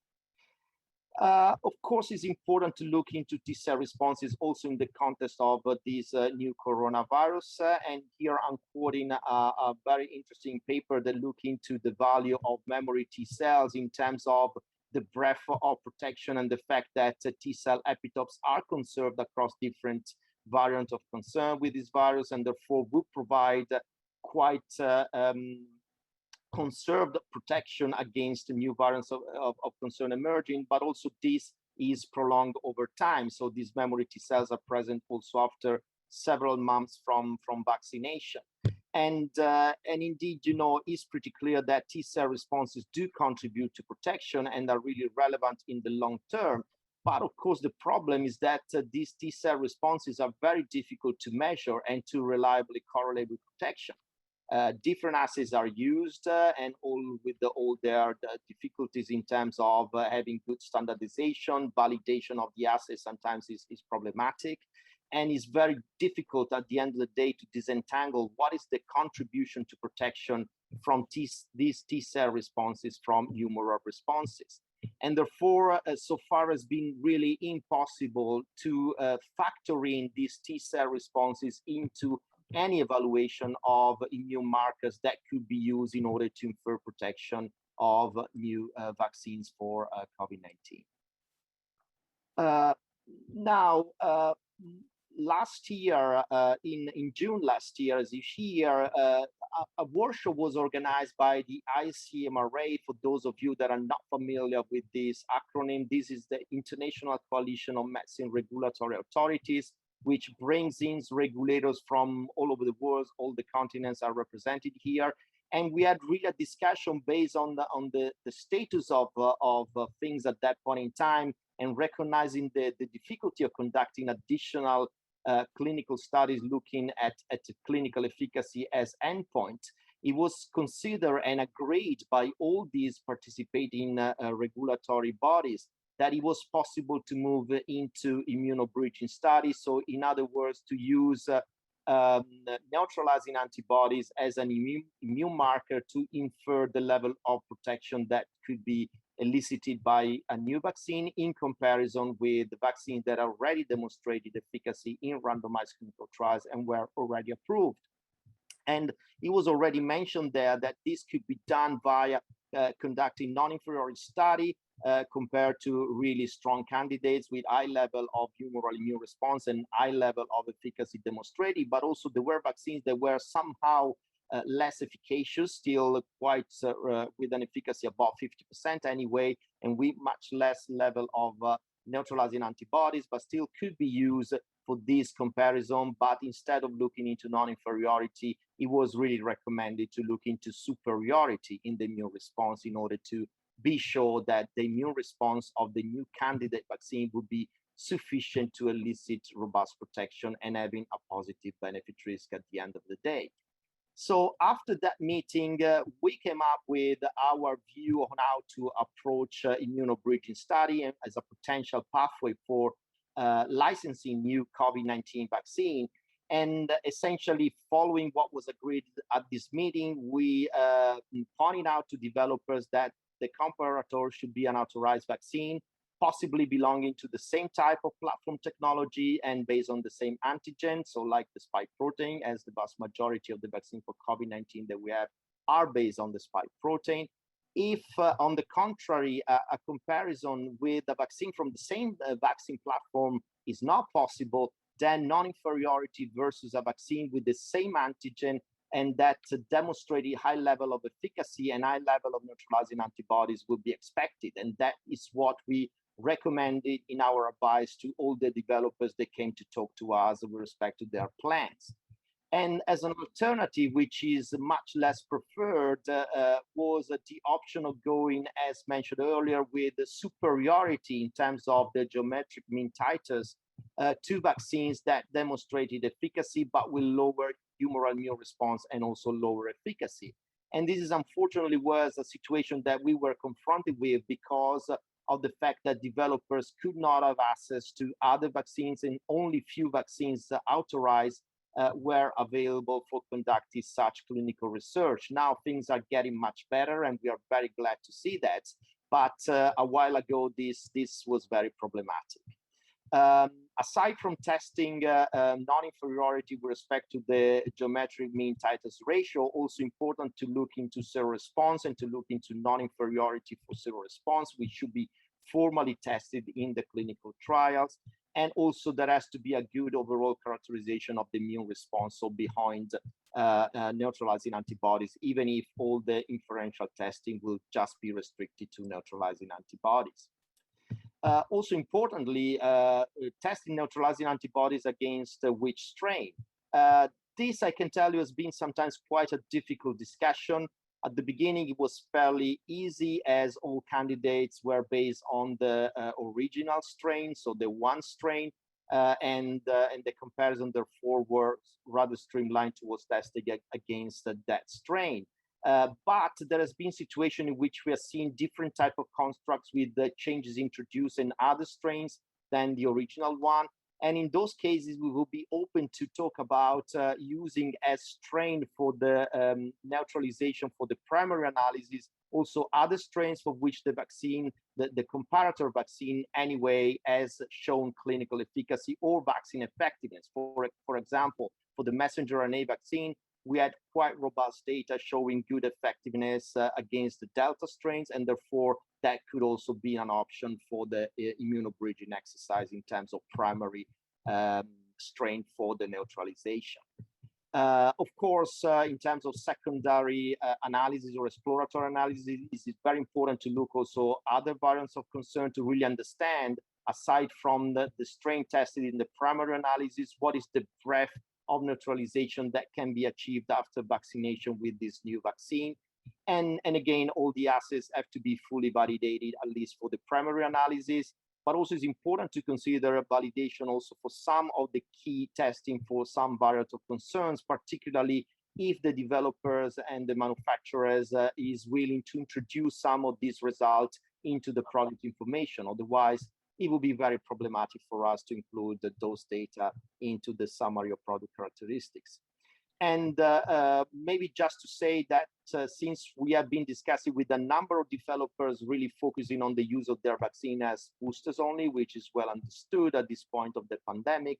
Of course, it's important to look into T-cell responses also in the context of this new coronavirus. And here I'm quoting a very interesting paper that look into the value of memory T-cells in terms of the breadth of protection and the fact that T-cell epitopes are conserved across different variants of concern with this virus, and therefore would provide quite conserved protection against new variants of concern emerging, but also this is prolonged over time. So these memory T cells are present also after several months from vaccination. And indeed, you know, it's pretty clear that T cell responses do contribute to protection and are really relevant in the long term. But of course, the problem is that these T cell responses are very difficult to measure and to reliably correlate with protection. Different assays are used and all their difficulties in terms of having good standardization, validation of the assay sometimes is problematic. And it's very difficult at the end of the day to disentangle what is the contribution to protection from these T cell responses from humoral responses. And therefore, so far has been really impossible to factor in these T cell responses into any evaluation of immune markers that could be used in order to infer protection of new vaccines for COVID-19. Now, last year, in June last year, as you hear, a workshop was organized by the ICMRA. For those of you that are not familiar with this acronym, this is the International Coalition of Medicine Regulatory Authorities, which brings in regulators from all over the world. All the continents are represented here. And we had really a discussion based on the status of things at that point in time, and recognizing the difficulty of conducting additional clinical studies looking at clinical efficacy as endpoint. It was considered and agreed by all these participating regulatory bodies that it was possible to move into immunobridging studies. So in other words, to use neutralizing antibodies as an immune marker to infer the level of protection that could be elicited by a new vaccine in comparison with the vaccines that already demonstrated efficacy in randomized clinical trials and were already approved. And it was already mentioned there that this could be done via conducting non-inferiority study compared to really strong candidates with high level of humoral immune response and high level of efficacy demonstrated, but also there were vaccines that were somehow less efficacious, still quite with an efficacy above 50% anyway, and with much less level of neutralizing antibodies, but still could be used for this comparison. But instead of looking into non-inferiority, it was really recommended to look into superiority in the immune response in order to be sure that the immune response of the new candidate vaccine would be sufficient to elicit robust protection and having a positive benefit risk at the end of the day. So after that meeting, we came up with our view on how to approach immunobridging study as a potential pathway for licensing new COVID-19 vaccine. And essentially following what was agreed at this meeting, we pointed out to developers that the comparator should be an authorized vaccine, possibly belonging to the same type of platform technology and based on the same antigen, so like the spike protein, as the vast majority of the vaccine for COVID-19 that we have are based on the spike protein. If, on the contrary, a comparison with a vaccine from the same vaccine platform is not possible, then non-inferiority versus a vaccine with the same antigen and that demonstrated high level of efficacy and high level of neutralizing antibodies would be expected. And that is what we recommended in our advice to all the developers that came to talk to us with respect to their plans. And as an alternative, which is much less preferred, was the option of going, as mentioned earlier, with the superiority in terms of the geometric mean titers to vaccines that demonstrated efficacy, but with lower humoral immune response and also lower efficacy. And this is unfortunately was a situation that we were confronted with because of the fact that developers could not have access to other vaccines and only few vaccines authorized were available for conducting such clinical research. Now things are getting much better and we are very glad to see that. But a while ago, this was very problematic. Aside from testing non-inferiority with respect to the geometric mean titers ratio, also important to look into seroresponse and to look into non-inferiority for seroresponse, which should be formally tested in the clinical trials. And also there has to be a good overall characterization of the immune response, so behind neutralizing antibodies, even if all the inferential testing will just be restricted to neutralizing antibodies. Also importantly, testing neutralizing antibodies against which strain. This, I can tell you, has been sometimes quite a difficult discussion. At the beginning, it was fairly easy as all candidates were based on the original strain, so the one strain, and the comparison therefore were rather streamlined towards testing against that strain. But there has been situation in which we are seeing different type of constructs with the changes introduced in other strains than the original one. And in those cases, we will be open to talk about using as strain for the neutralization for the primary analysis, also other strains for which the vaccine, the comparator vaccine anyway has shown clinical efficacy or vaccine effectiveness. For example, for the messenger RNA vaccine, we had quite robust data showing good effectiveness against the Delta strains, and therefore that could also be an option for the immunobridging exercise in terms of primary strain for the neutralization. Of course, in terms of secondary analysis or exploratory analysis, it is very important to look also other variants of concern to really understand, aside from the strain tested in the primary analysis, what is the breadth of neutralization that can be achieved after vaccination with this new vaccine. And again, all the assays have to be fully validated, at least for the primary analysis, but also it's important to consider a validation also for some of the key testing for some variants of concerns, particularly if the developers and the manufacturers is willing to introduce some of these results into the product information. Otherwise, it will be very problematic for us to include those data into the summary of product characteristics. And maybe just to say that since we have been discussing with a number of developers really focusing on the use of their vaccine as boosters only, which is well understood at this point of the pandemic.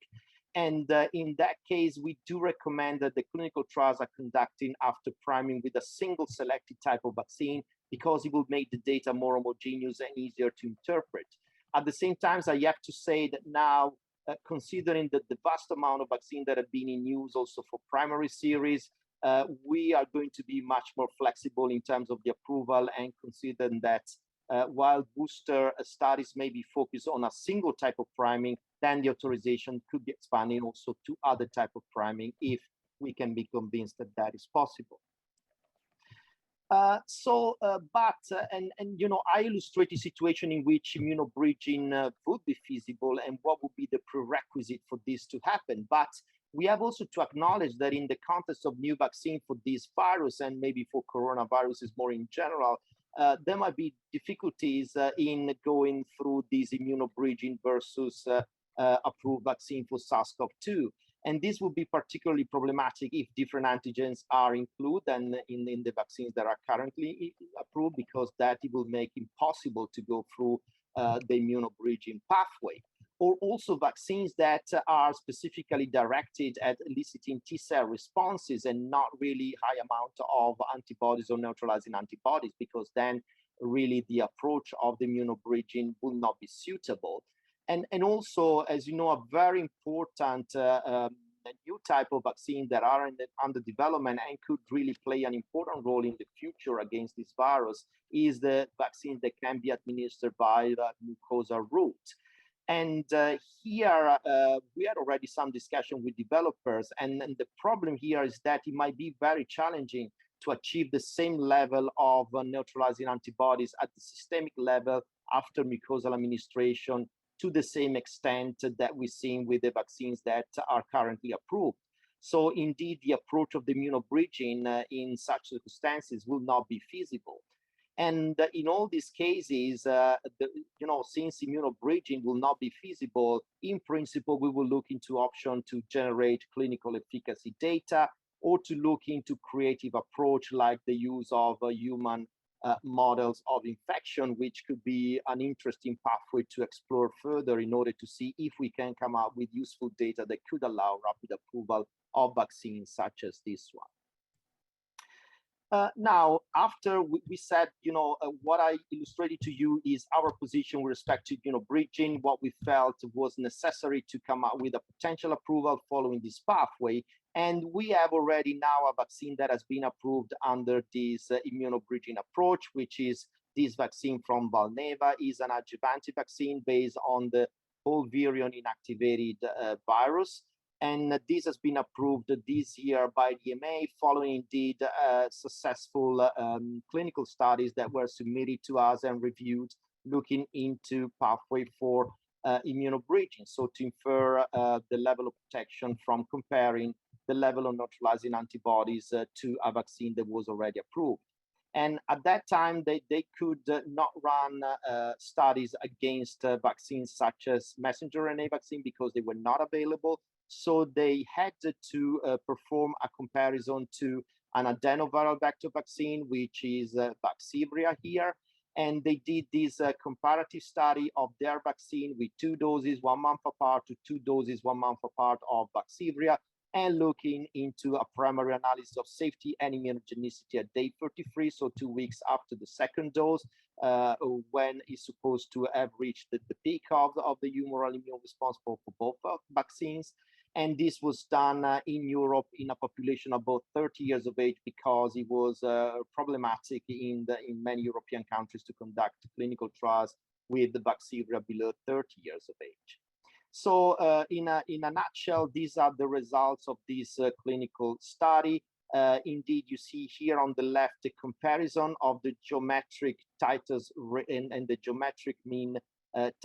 And in that case, we do recommend that the clinical trials are conducting after priming with a single selected type of vaccine, because it will make the data more homogeneous and easier to interpret. At the same time, I have to say that now, considering the vast amount of vaccine that have been in use also for primary series, we are going to be much more flexible in terms of the approval, and considering that while booster studies may be focused on a single type of priming, then the authorization could be expanded also to other type of priming if we can be convinced that that is possible. I illustrate a situation in which immunobridging would be feasible and what would be the prerequisite for this to happen. But we have also to acknowledge that in the context of new vaccine for this virus and maybe for coronaviruses more in general, there might be difficulties in going through this immunobridging versus approved vaccine for SARS-CoV-2. And this will be particularly problematic if different antigens are included and in the vaccines that are currently approved, because that it will make impossible to go through the immunobridging pathway. Or also vaccines that are specifically directed at eliciting T-cell responses and not really high amount of antibodies or neutralizing antibodies, because then really the approach of the immunobridging will not be suitable. And also, as you know, a very important new type of vaccine that are under development and could really play an important role in the future against this virus is the vaccine that can be administered by the mucosal route. And here we had already some discussion with developers, and the problem here is that it might be very challenging to achieve the same level of neutralizing antibodies at the systemic level after mucosal administration to the same extent that we've seen with the vaccines that are currently approved. So indeed, the approach of the immunobridging in such circumstances will not be feasible. And in all these cases, since immunobridging will not be feasible, in principle, we will look into option to generate clinical efficacy data or to look into creative approach like the use of human models of infection, which could be an interesting pathway to explore further in order to see if we can come up with useful data that could allow rapid approval of vaccines such as this one. Now, after we said, what I illustrated to you is our position with respect to bridging, what we felt was necessary to come up with a potential approval following this pathway. And we have already now a vaccine that has been approved under this immunobridging approach, which is this vaccine from Valneva, is an adjuvantive vaccine based on the whole virion inactivated virus. And this has been approved this year by the EMA following indeed successful clinical studies that were submitted to us and reviewed, looking into pathway for immunobridging. So to infer the level of protection from comparing the level of neutralizing antibodies to a vaccine that was already approved. And at that time, they could not run studies against vaccines such as messenger RNA vaccine because they were not available. So they had to perform a comparison to an adenoviral vector vaccine, which is Vaxzevria here. And they did this comparative study of their vaccine with 2 doses 1 month apart to 2 doses 1 month apart of Vaxzevria, and looking into a primary analysis of safety and immunogenicity at day 33, so 2 weeks after the second dose, when it's supposed to have reached the peak of the humoral immune response for both vaccines. And this was done in Europe in a population about 30 years of age, because it was problematic in many European countries to conduct clinical trials with the Vaxzevria below 30 years of age. So in a nutshell, these are the results of this clinical study. Indeed, you see here on the left the comparison of the geometric titers and the geometric mean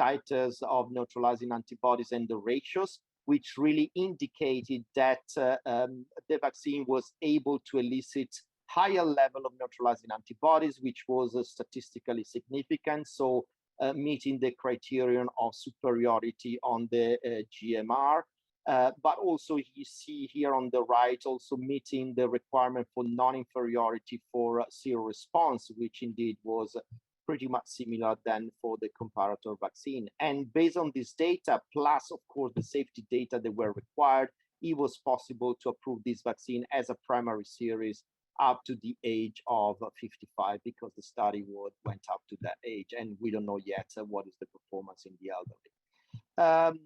titers of neutralizing antibodies and the ratios, which really indicated that the vaccine was able to elicit higher level of neutralizing antibodies, which was statistically significant. So meeting the criterion of superiority on the GMR, but also you see here on the right also meeting the requirement for non-inferiority for seroresponse, which indeed was pretty much similar than for the comparator vaccine. And based on this data, plus of course the safety data that were required, it was possible to approve this vaccine as a primary series up to the age of 55, because the study went up to that age, and we don't know yet what is the performance in the elderly.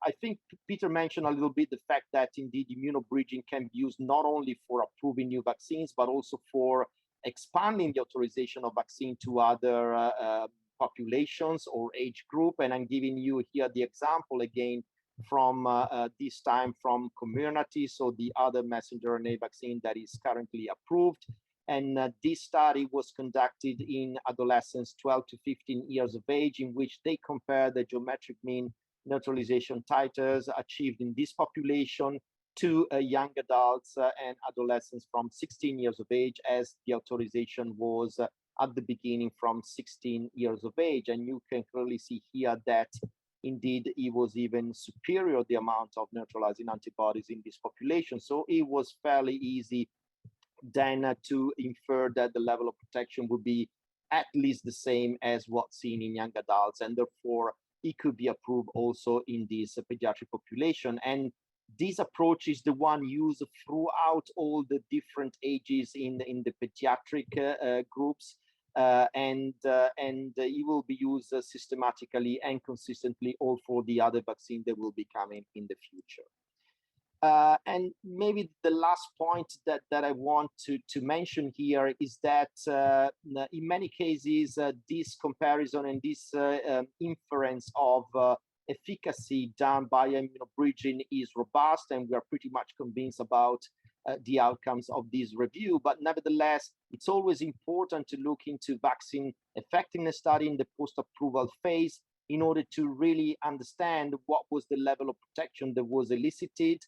I think Peter mentioned a little bit the fact that indeed immunobridging can be used not only for approving new vaccines, but also for expanding the authorization of vaccine to other populations or age group. And I'm giving you here the example again from this time from Comirnaty, so the other messenger RNA vaccine that is currently approved. And this study was conducted in adolescents 12 to 15 years of age, in which they compare the geometric mean neutralization titers achieved in this population to young adults and adolescents from 16 years of age, as the authorization was at the beginning from 16 years of age. And you can clearly see here that indeed it was even superior, the amount of neutralizing antibodies in this population. So it was fairly easy then to infer that the level of protection would be at least the same as what's seen in young adults, and therefore it could be approved also in this pediatric population. And this approach is the one used throughout all the different ages in the pediatric groups, and it will be used systematically and consistently all for the other vaccine that will be coming in the future. And maybe the last point that I want to mention here is that in many cases, this comparison and this inference of efficacy done by immunobridging is robust, and we are pretty much convinced about the outcomes of this review. But nevertheless, it's always important to look into vaccine effectiveness study in the post-approval phase in order to really understand what was the level of protection that was elicited.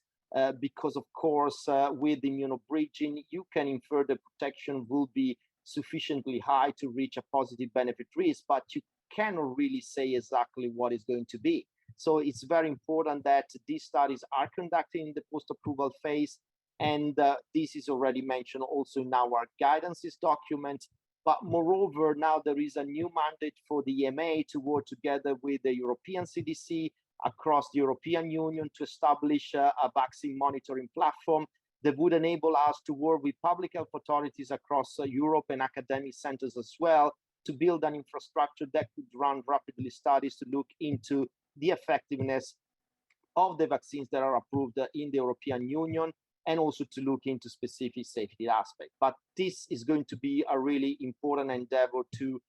Because of course, with immunobridging, you can infer the protection will be sufficiently high to reach a positive benefit risk, but you cannot really say exactly what is going to be. So it's very important that these studies are conducted in the post-approval phase, and this is already mentioned also in our guidances document. But moreover, now there is a new mandate for the EMA to work together with the European CDC across the European Union to establish a vaccine monitoring platform that would enable us to work with public health authorities across Europe and academic centers as well, to build an infrastructure that could run rapidly studies to look into the effectiveness of the vaccines that are approved in the European Union, and also to look into specific safety aspects. But this is going to be a really important endeavor to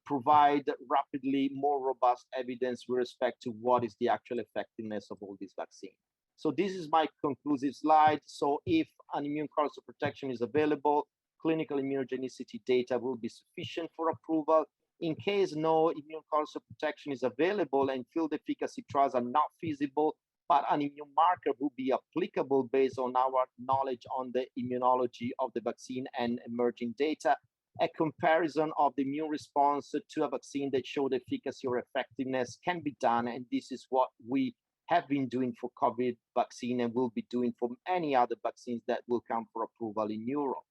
provide rapidly more robust evidence with respect to what is the actual effectiveness of all these vaccines. So this is my conclusive slide. So if an immune course of protection is available, clinical immunogenicity data will be sufficient for approval. In case no immune course of protection is available and field efficacy trials are not feasible, but an immune marker will be applicable based on our knowledge on the immunology of the vaccine and emerging data, a comparison of the immune response to a vaccine that showed efficacy or effectiveness can be done. And this is what we have been doing for COVID vaccine and will be doing for any other vaccines that will come for approval in Europe.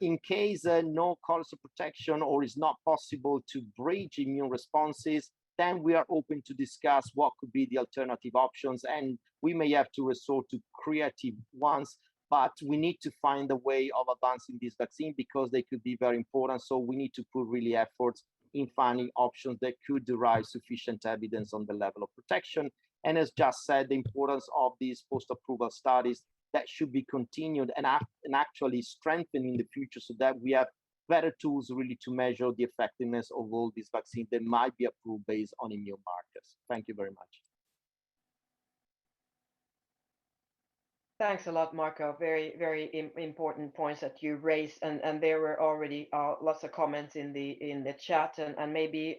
In case no course of protection or is not possible to bridge immune responses, then we are open to discuss what could be the alternative options, and we may have to resort to creative ones, but we need to find a way of advancing this vaccine because they could be very important. So we need to put really efforts in finding options that could derive sufficient evidence on the level of protection. And as just said, the importance of these post-approval studies that should be continued and actually strengthened in the future so that we have better tools really to measure the effectiveness of all these vaccines that might be approved based on immune markers. Thank you very much. Thanks a lot, Marco. Very, very important points that you raised, and there were already lots of comments in the chat, and maybe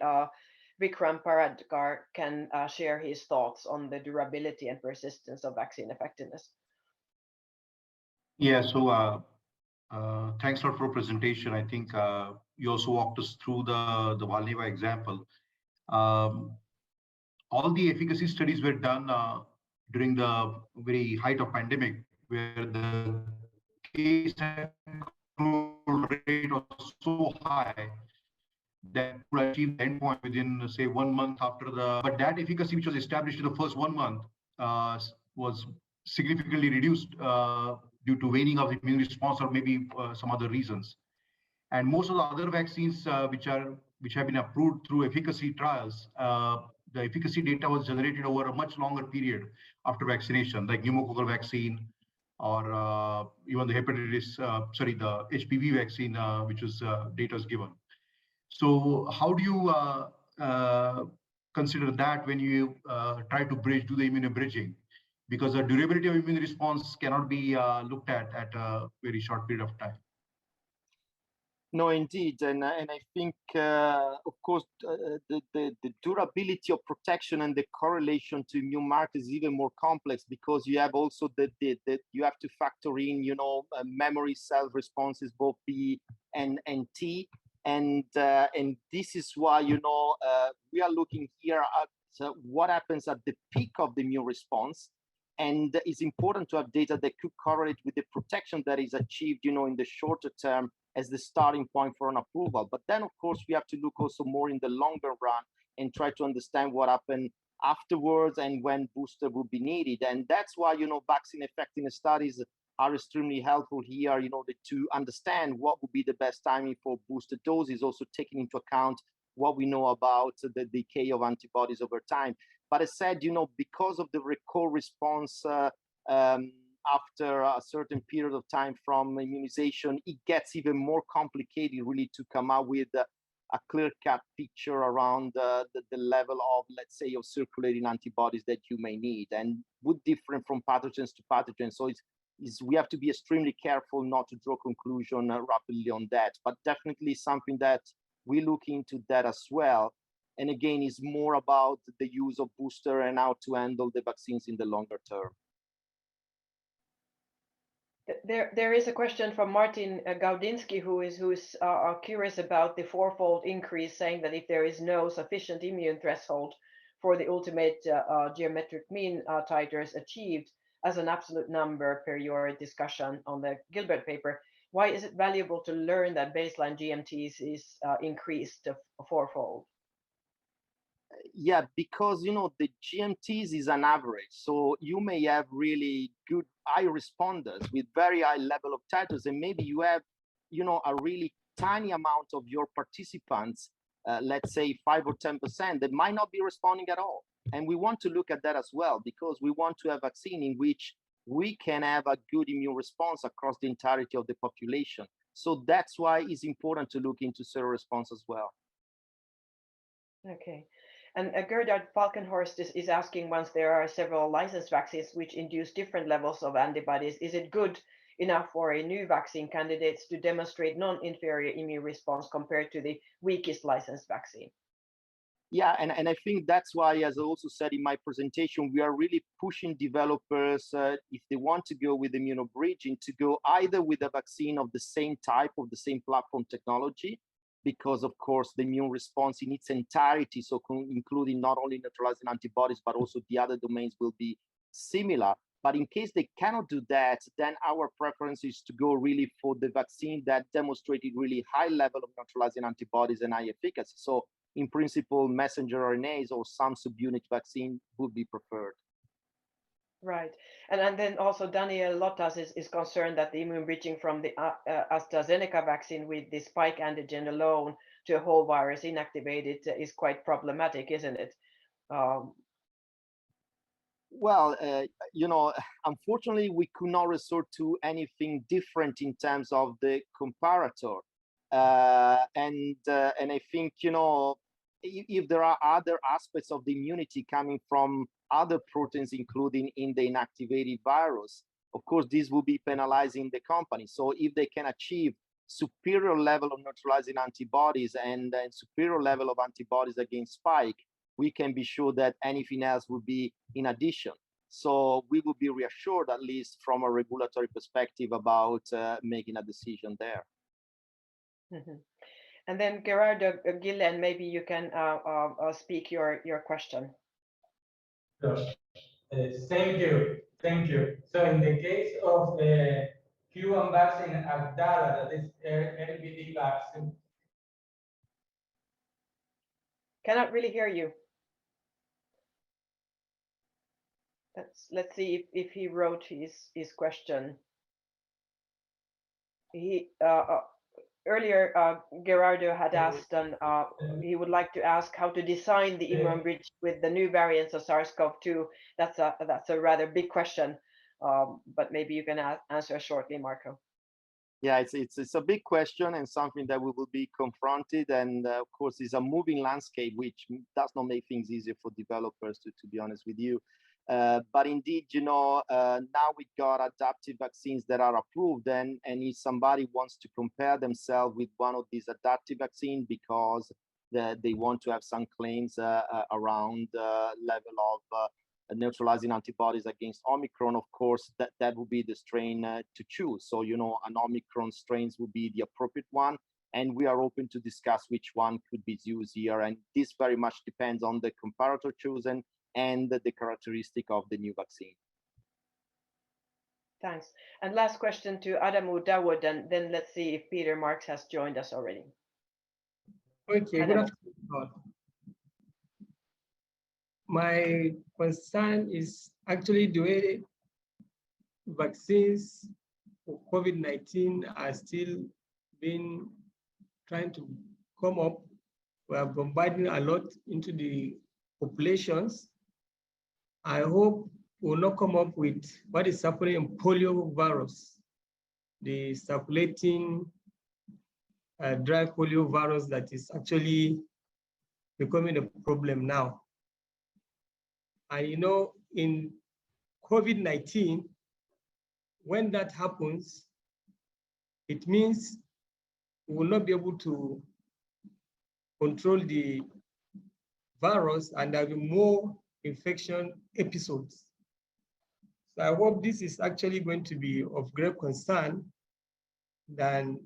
Vikram Paradkar can share his thoughts on the durability and persistence of vaccine effectiveness. Yeah, so thanks a lot for presentation. I think you also walked us through the Valneva example. All the efficacy studies were done during the very height of pandemic, where the case control rate was so high that we achieved the endpoint within, say, 1 month after the. But that efficacy, which was established in the first 1 month, was significantly reduced due to waning of immune response or maybe some other reasons. And most of the other vaccines which have been approved through efficacy trials, the efficacy data was generated over a much longer period after vaccination, like pneumococcal vaccine or even the the HPV vaccine, which was data is given. So how do you consider that when you try to do the immunobridging? Because the durability of immune response cannot be looked at a very short period of time. No, indeed, and I think, of course, the durability of protection and the correlation to immune markers is even more complex, because you have also you have to factor in, memory cell responses, both B and T, and this is why we are looking here at what happens at the peak of the immune response. And it's important to have data that could correlate with the protection that is achieved, in the shorter term as the starting point for an approval. But then, of course, we have to look also more in the longer run and try to understand what happened afterwards and when booster will be needed. And that's why, vaccine effectiveness studies are extremely helpful here in order to understand what would be the best timing for booster doses, also taking into account what we know about the decay of antibodies over time. But as said, because of the recall response after a certain period of time from immunization, it gets even more complicated really to come up with a clear-cut picture around the level of, let's say, of circulating antibodies that you may need, and would differ from pathogens to pathogens. So we have to be extremely careful not to draw conclusion rapidly on that, but definitely something that we look into that as well. And again, it's more about the use of booster and how to handle the vaccines in the longer term. There is a question from Martin Gaudinsky, who's curious about the fourfold increase, saying that if there is no sufficient immune threshold for the ultimate geometric mean titers achieved as an absolute number per your discussion on the Gilbert paper, why is it valuable to learn that baseline GMTs is increased fourfold? Yeah, because the GMTs is an average, so you may have really good high responders with very high level of titers, and maybe you have a really tiny amount of your participants, let's say 5 or 10%, that might not be responding at all. And we want to look at that as well, because we want to have a vaccine in which we can have a good immune response across the entirety of the population. So that's why it's important to look into seroresponse as well. Okay. And Gerdard Falkenhorst is asking, once there are several licensed vaccines which induce different levels of antibodies, is it good enough for a new vaccine candidates to demonstrate non-inferior immune response compared to the weakest licensed vaccine? Yeah, and I think that's why, as I also said in my presentation, we are really pushing developers, if they want to go with immunobridging, to go either with a vaccine of the same type, of the same platform technology, because of course the immune response in its entirety, so including not only neutralizing antibodies, but also the other domains, will be similar. But in case they cannot do that, then our preference is to go really for the vaccine that demonstrated really high level of neutralizing antibodies and high efficacy. So in principle, messenger RNAs or some subunit vaccine would be preferred. Right. And then also Daniel Lottas is concerned that the immune bridging from the AstraZeneca vaccine with the spike antigen alone to a whole virus inactivated is quite problematic, isn't it? Well, unfortunately, we could not resort to anything different in terms of the comparator. And I think, if there are other aspects of the immunity coming from other proteins, including in the inactivated virus, of course, this will be penalizing the company. So if they can achieve superior level of neutralizing antibodies and superior level of antibodies against spike, we can be sure that anything else will be in addition. So we will be reassured, at least from a regulatory perspective, about making a decision there. Mm-hmm. And then Gerardo Gillen, maybe you can speak your question. Sure. Thank you. So in the case of Cuban vaccine Abdala, that is LBD vaccine. Cannot really hear you. Let's see if he wrote his question. He earlier Gerardo had asked, and he would like to ask how to design the immune bridge with the new variants of SARS-CoV-2. That's a rather big question. but maybe you can answer shortly, Marco. Yeah, it's a big question and something that we will be confronted, and of course, it's a moving landscape, which does not make things easier for developers, to be honest with you. But indeed, now we got adaptive vaccines that are approved, and if somebody wants to compare themselves with one of these adaptive vaccines because they want to have some claims around level of neutralizing antibodies against Omicron, of course, that would be the strain to choose. So, an Omicron strains would be the appropriate one. And we are open to discuss which one could be used here. And this very much depends on the comparator chosen and the characteristic of the new vaccine. Thanks. And last question to Adamu Dawood, and then let's see if Peter Marks has joined us already. Okay, good afternoon. My concern is actually the way vaccines for COVID-19 are still being trying to come up. We are bombarding a lot into the populations. I hope we'll not come up with what is happening in polio virus, the circulating dry polio virus that is actually becoming a problem now. And in COVID-19, when that happens, it means we will not be able to control the virus and there will be more infection episodes. So I hope this is actually going to be of great concern than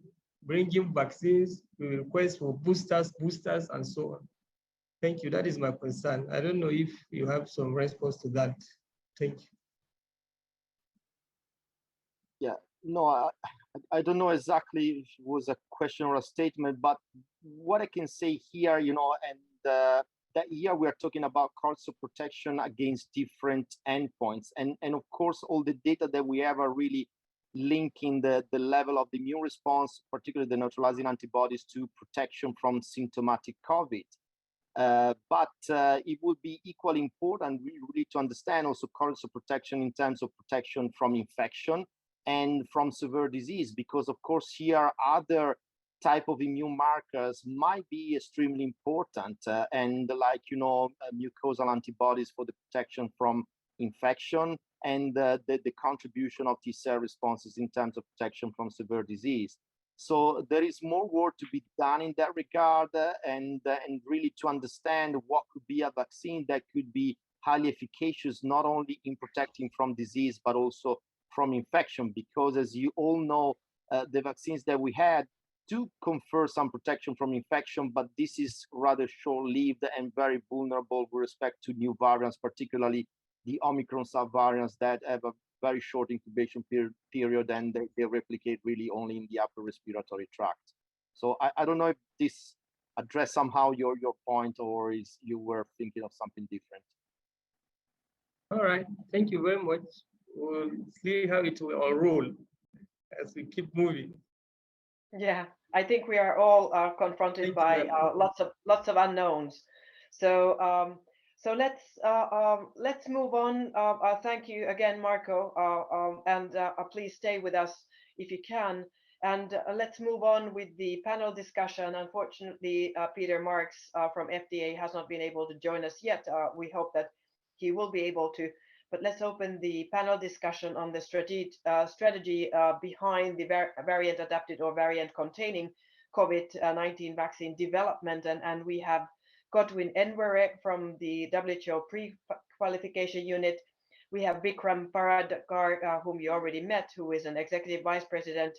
bringing vaccines with requests for boosters, and so on. Thank you. That is my concern. I don't know if you have some response to that. Thank you. Yeah, no, I don't know exactly if it was a question or a statement, but what I can say here, and that here we are talking about course of protection against different endpoints. And of course, all the data that we have are really linking the level of the immune response, particularly the neutralizing antibodies, to protection from symptomatic COVID. But it would be equally important really to understand also course of protection in terms of protection from infection and from severe disease, because of course here other type of immune markers might be extremely important, and like mucosal antibodies for the protection from infection and the contribution of T-cell responses in terms of protection from severe disease. So there is more work to be done in that regard, and really to understand what could be a vaccine that could be highly efficacious, not only in protecting from disease, but also from infection, because as you all know, the vaccines that we had do confer some protection from infection, but this is rather short-lived and very vulnerable with respect to new variants, particularly the Omicron subvariants that have a very short incubation period, and they replicate really only in the upper respiratory tract. So I don't know if this addressed somehow your point, or is you were thinking of something different. All right, thank you very much. We'll see how it will unroll as we keep moving. Yeah, I think we are all confronted by lots of unknowns. So let's move on. Thank you again, Marco, and please stay with us if you can. And let's move on with the panel discussion. Unfortunately, Peter Marks from FDA has not been able to join us yet. We hope that he will be able to. But let's open the panel discussion on the strategy behind the variant adapted or variant containing COVID-19 vaccine development. And we have Godwin Enwere from the WHO pre-qualification unit. We have Vikram Paradkar, whom you already met, who is an executive vice president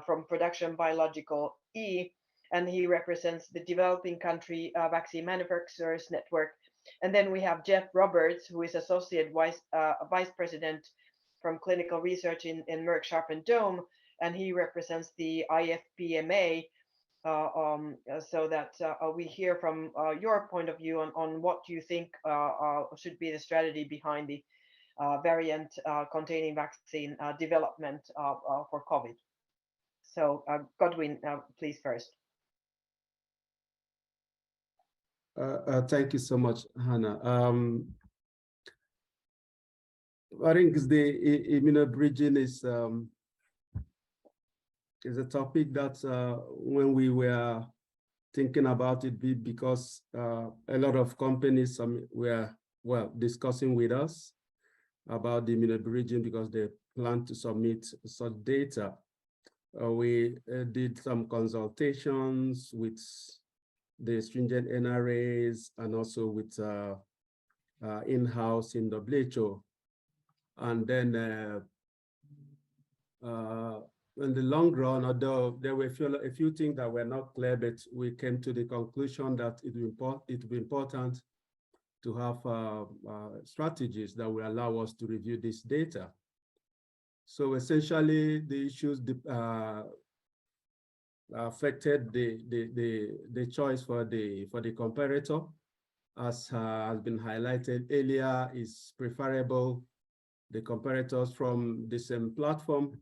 from Production Biological E, and he represents the developing country vaccine manufacturers network. And then we have Jeff Roberts, who is associate vice president from clinical research in Merck Sharp and Dohme, and he represents the IFPMA. So that we hear from your point of view on what you think should be the strategy behind the variant containing vaccine development for COVID. So Godwin, please first. Thank you so much, Hanna. I think the immunobridging is a topic that when we were thinking about it, because a lot of companies were discussing with us about the immunobridging because they plan to submit such data. We did some consultations with the stringent NRAs and also with in-house in WHO. And then in the long run, although there were a few things that were not clear, but we came to the conclusion that it will be important to have strategies that will allow us to review this data. So essentially, the issues affected the choice for the comparator, as has been highlighted earlier. Is preferable the comparators from the same platform,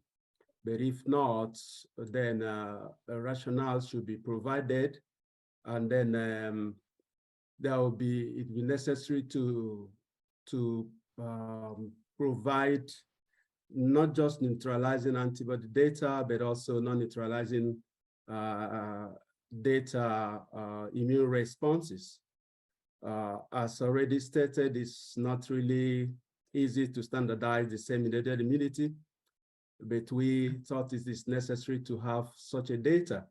but if not, then a rationale should be provided, and then it will be necessary to provide not just neutralizing antibody data, but also non-neutralizing data immune responses. As already stated, it's not really easy to standardize the same mediated immunity, but we thought it is necessary to have such a data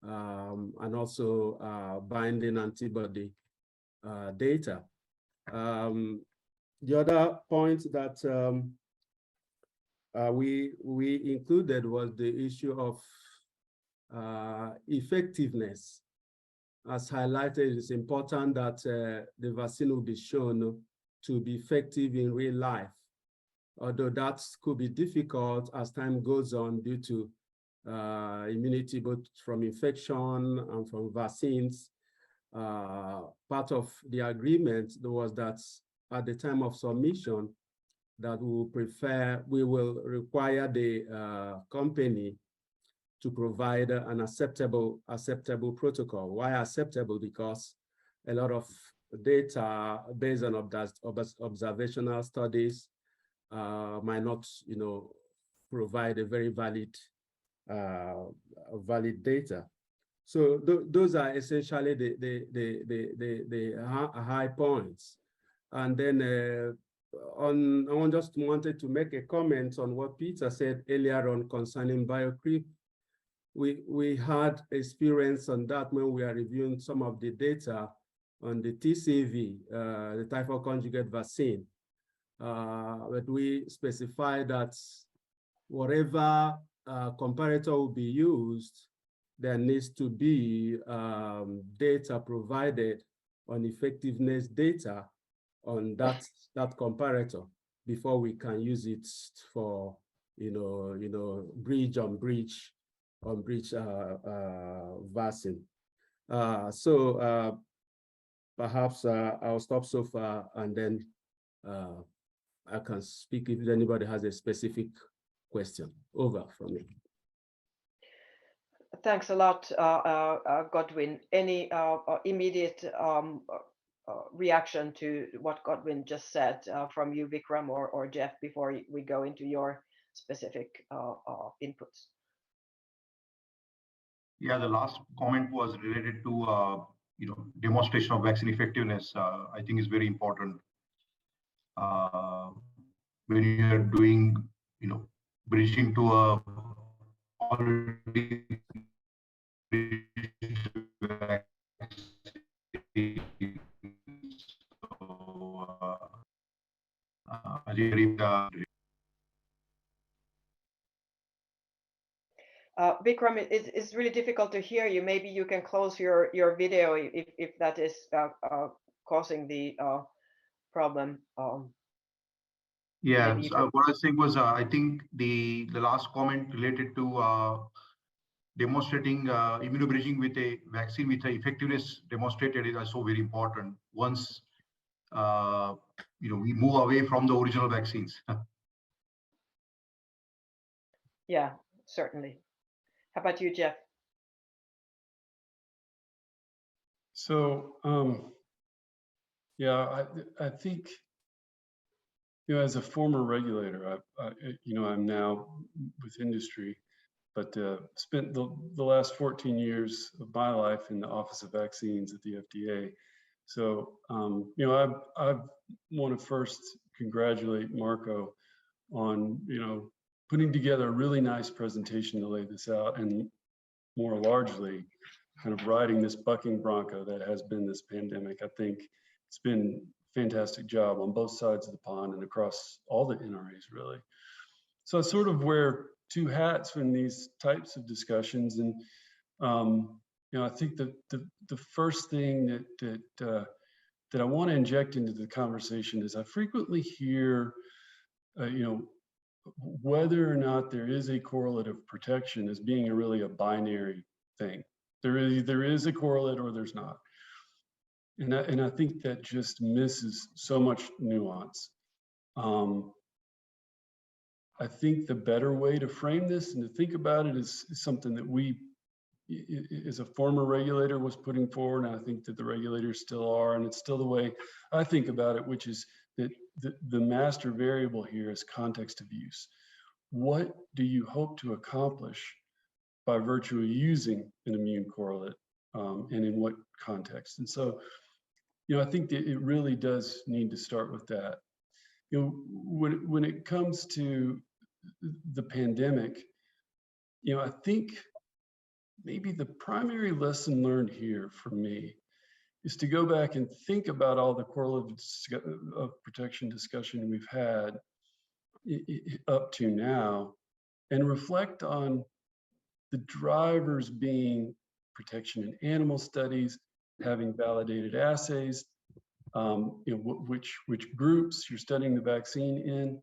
and also binding antibody data. The other point that we included was the issue of effectiveness. As highlighted, it's important that the vaccine will be shown to be effective in real life, although that could be difficult as time goes on due to immunity both from infection and from vaccines. Part of the agreement was that at the time of submission, that we will require the company to provide an acceptable protocol. Why acceptable? Because a lot of data based on observational studies might not, provide a very valid data. So those are essentially the high points. And then I just wanted to make a comment on what Peter said earlier on concerning BioCreep. We had experience on that when we are reviewing some of the data on the TCV, the typhoid conjugate vaccine. But we specify that whatever comparator will be used, there needs to be data provided on effectiveness data on that comparator before we can use it for bridge on bridge vaccine. So perhaps I'll stop so far, and then I can speak if anybody has a specific question. Over from me. Thanks a lot, Godwin. Any immediate reaction to what Godwin just said from you, Vikram or Jeff, before we go into your specific inputs? Yeah, the last comment was related to demonstration of vaccine effectiveness. I think is very important when you are doing bridging to a already Vikram, it's really difficult to hear you. Maybe you can close your video if that is causing the problem. Yeah, what I was saying was I think the last comment related to demonstrating immunobridging with a vaccine with effectiveness demonstrated is also very important once we move away from the original vaccines. Yeah, certainly. How about you, Jeff? So yeah, I think As a former regulator, I'm now with industry, but spent the last 14 years of my life in the Office of Vaccines at the FDA. So, I want to first congratulate Marco on, putting together a really nice presentation to lay this out, and more largely, kind of riding this bucking bronco that has been this pandemic. I think it's been a fantastic job on both sides of the pond and across all the NRAs, really. So I sort of wear two hats in these types of discussions, and I think that the first thing that I want to inject into the conversation is I frequently hear, whether or not there is a correlate of protection as being really a binary thing. There is a correlate or there's not. And I think that just misses so much nuance. I think the better way to frame this and to think about it is something that we, as a former regulator, was putting forward, and I think that the regulators still are, and it's still the way I think about it, which is that the master variable here is context of use. What do you hope to accomplish by virtue of using an immune correlate, and in what context? And so, I think that it really does need to start with that. When it comes to the pandemic, I think maybe the primary lesson learned here for me is to go back and think about all the correlates of protection discussion we've had up to now, and reflect on the drivers being protection in animal studies, having validated assays, which groups you're studying the vaccine in,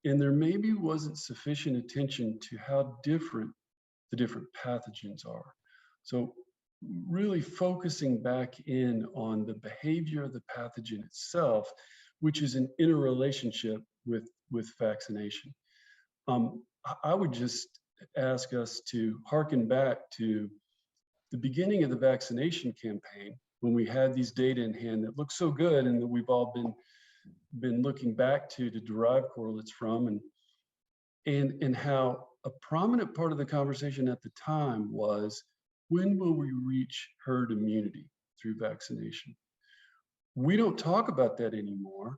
and there maybe wasn't sufficient attention to how different the different pathogens are. So really focusing back in on the behavior of the pathogen itself, which is an interrelationship with vaccination. I would just ask us to hearken back to the beginning of the vaccination campaign, when we had these data in hand that look so good and that we've all been looking back to derive correlates from, and how a prominent part of the conversation at the time was, when will we reach herd immunity through vaccination? We don't talk about that anymore,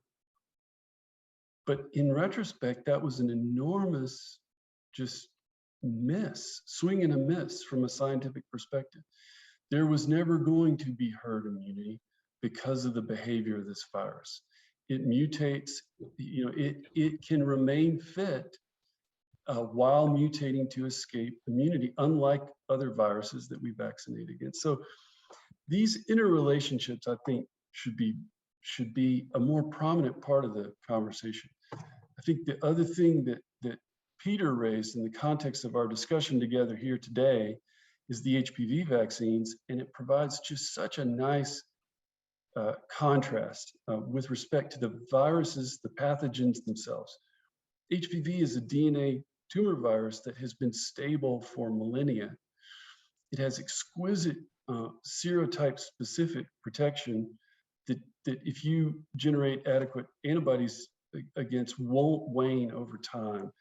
but in retrospect, that was an enormous just swing and a miss from a scientific perspective. There was never going to be herd immunity because of the behavior of this virus. It mutates, it can remain fit while mutating to escape immunity, unlike other viruses that we vaccinate against. So these interrelationships, I think, should be a more prominent part of the conversation. I think the other thing that Peter raised in the context of our discussion together here today is the HPV vaccines, and it provides just such a nice contrast with respect to the viruses, the pathogens themselves. HPV is a DNA tumor virus that has been stable for millennia. It has exquisite serotype-specific protection that if you generate adequate antibodies against won't wane over time.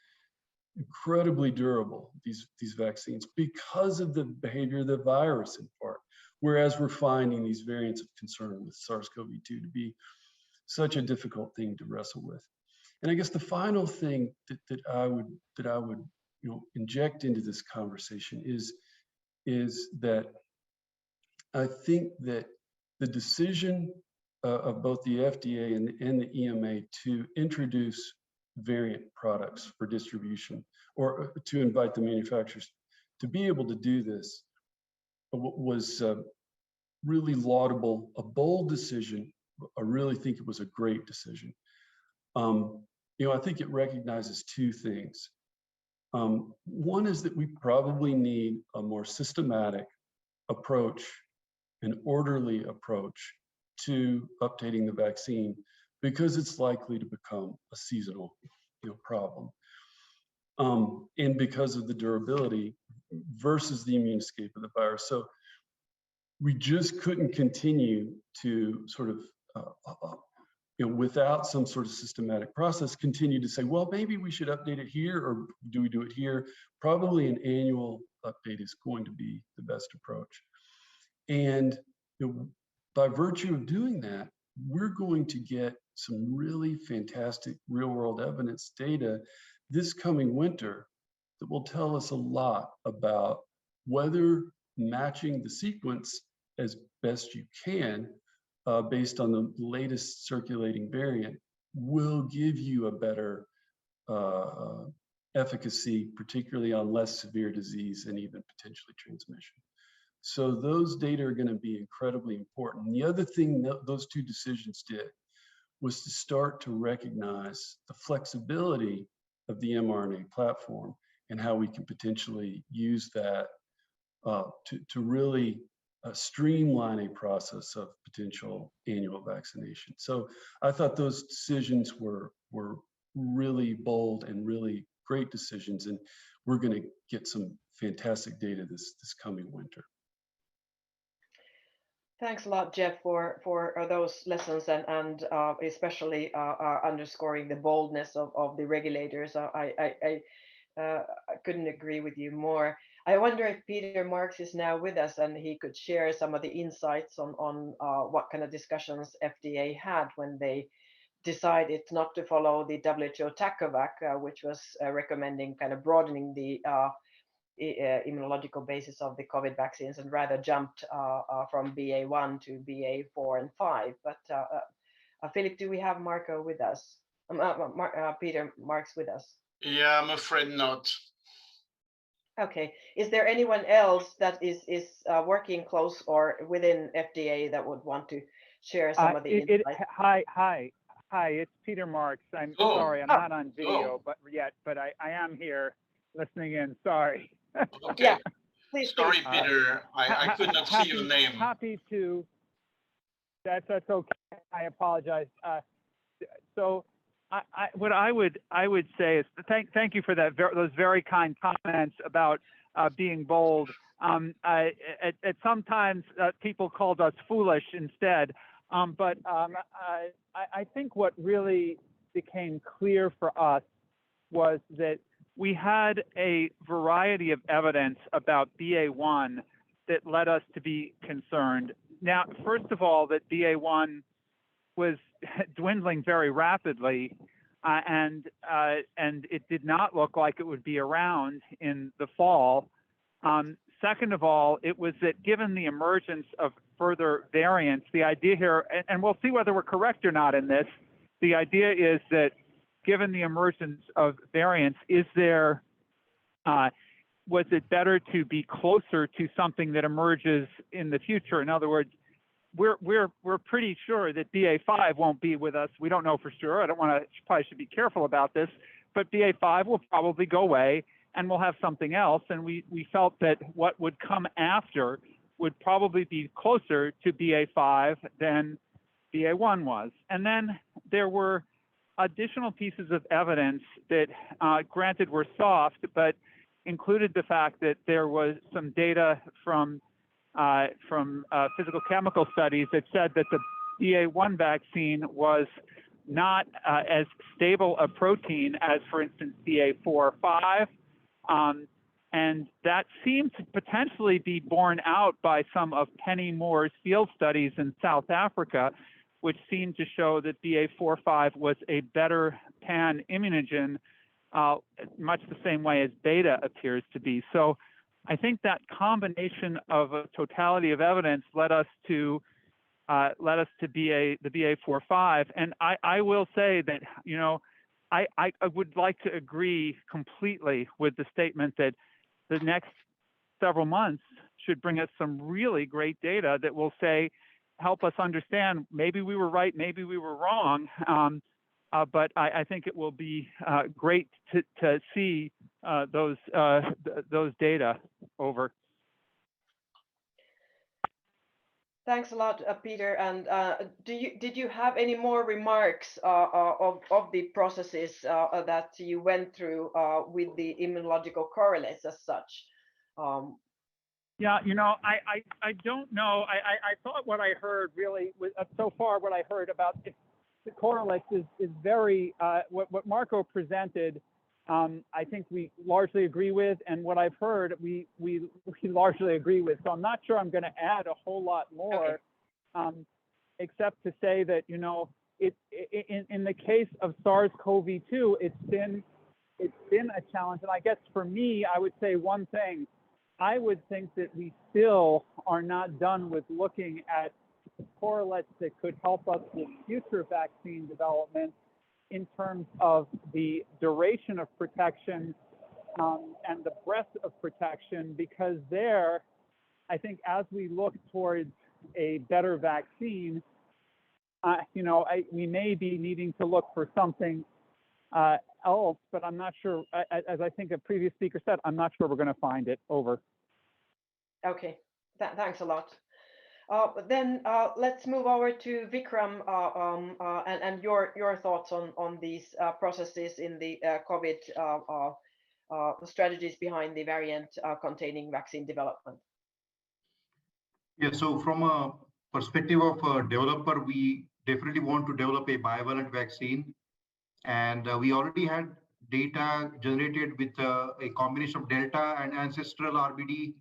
Incredibly durable, these vaccines, because of the behavior of the virus in part. Whereas we're finding these variants of concern with SARS-CoV-2 to be such a difficult thing to wrestle with. And I guess the final thing that I would inject into this conversation is that I think that the decision of both the FDA and the EMA to introduce variant products for distribution, or to invite the manufacturers to be able to do this, was really laudable, a bold decision. I really think it was a great decision. I think it recognizes two things. One is that we probably need a more systematic approach, an orderly approach to updating the vaccine, because it's likely to become a seasonal problem. And because of the durability versus the immune escape of the virus. So we just couldn't continue to sort of without some sort of systematic process, continue to say, well, maybe we should update it here, or do we do it here? Probably an annual update is going to be the best approach. And by virtue of doing that, we're going to get some really fantastic real world evidence data this coming winter that will tell us a lot about whether matching the sequence as best you can based on the latest circulating variant will give you a better efficacy, particularly on less severe disease and even potentially transmission. So those data are going to be incredibly important. And the other thing that those two decisions did was to start to recognize the flexibility of the mRNA platform and how we can potentially use that to really streamline a process of potential annual vaccination. So I thought those decisions were really bold and really great decisions, and we're going to get some fantastic data this coming winter. Thanks a lot, Jeff, for those lessons and especially underscoring the boldness of the regulators. I couldn't agree with you more. I wonder if Peter Marks is now with us and he could share some of the insights on what kind of discussions FDA had when they decided not to follow the WHO TACOVAC, which was recommending kind of broadening the immunological basis of the COVID vaccines and rather jumped from BA1 to BA4 and 5. But Philip, do we have Marco with us? Peter Marks with us? Yeah, I'm afraid not. Okay. Is there anyone else that is working close or within FDA that would want to share some of the insights? Hi, it's Peter Marks. I'm sorry, I'm not on video, but I am here listening in. Sorry. Okay. Yeah. Please. Sorry, Peter. I could not see your name. Happy to. That's okay. I apologize. So what I would say is thank you for that those very kind comments about being bold. At sometimes people called us foolish instead, but I think what really became clear for us was that we had a variety of evidence about BA1 that led us to be concerned. Now, first of all, that BA1 was dwindling very rapidly, and it did not look like it would be around in the fall. Second of all, it was that given the emergence of further variants, the idea here, and we'll see whether we're correct or not in this, the idea is that given the emergence of variants, was it better to be closer to something that emerges in the future? In other words, we're pretty sure that BA5 won't be with us. We don't know for sure. Probably should be careful about this, but BA5 will probably go away and we'll have something else. And we felt that what would come after would probably be closer to BA5 than BA1 was. And then there were additional pieces of evidence that, granted, were soft, but included the fact that there was some data from physical chemical studies that said that the BA1 vaccine was not as stable a protein as, for instance, BA4 or 5. And that seemed to potentially be borne out by some of Penny Moore's field studies in South Africa, which seemed to show that BA4/5 was a better pan-immunogen, much the same way as beta appears to be. So I think that combination of a totality of evidence led us to the BA4/5. And I will say that, I would like to agree completely with the statement that the next several months should bring us some really great data that will help us understand maybe we were right, maybe we were wrong. But I think it will be great to see those data over. Thanks a lot, Peter. And did you have any more remarks of the processes that you went through with the immunological correlates as such? Yeah, I don't know. I thought what I heard really was so far what I heard about the correlates is very, what Marco presented, I think we largely agree with, and what I've heard, we largely agree with. So I'm not sure I'm going to add a whole lot more, except to say that, you know, in the case of SARS-CoV-2, it's been a challenge. And I guess for me, I would say one thing. I would think that we still are not done with looking at correlates that could help us with future vaccine development in terms of the duration of protection and the breadth of protection, because there, I think as we look towards a better vaccine, you know, we may be needing to look for something else, but I'm not sure, as I think a previous speaker said, I'm not sure we're going to find it. Over. Okay, thanks a lot. Then let's move over to Vikram and your thoughts on these processes in the COVID strategies behind the variant containing vaccine development. Yeah, so from a perspective of a developer, we definitely want to develop a bivalent vaccine. And we already had data generated with a combination of Delta and ancestral RBD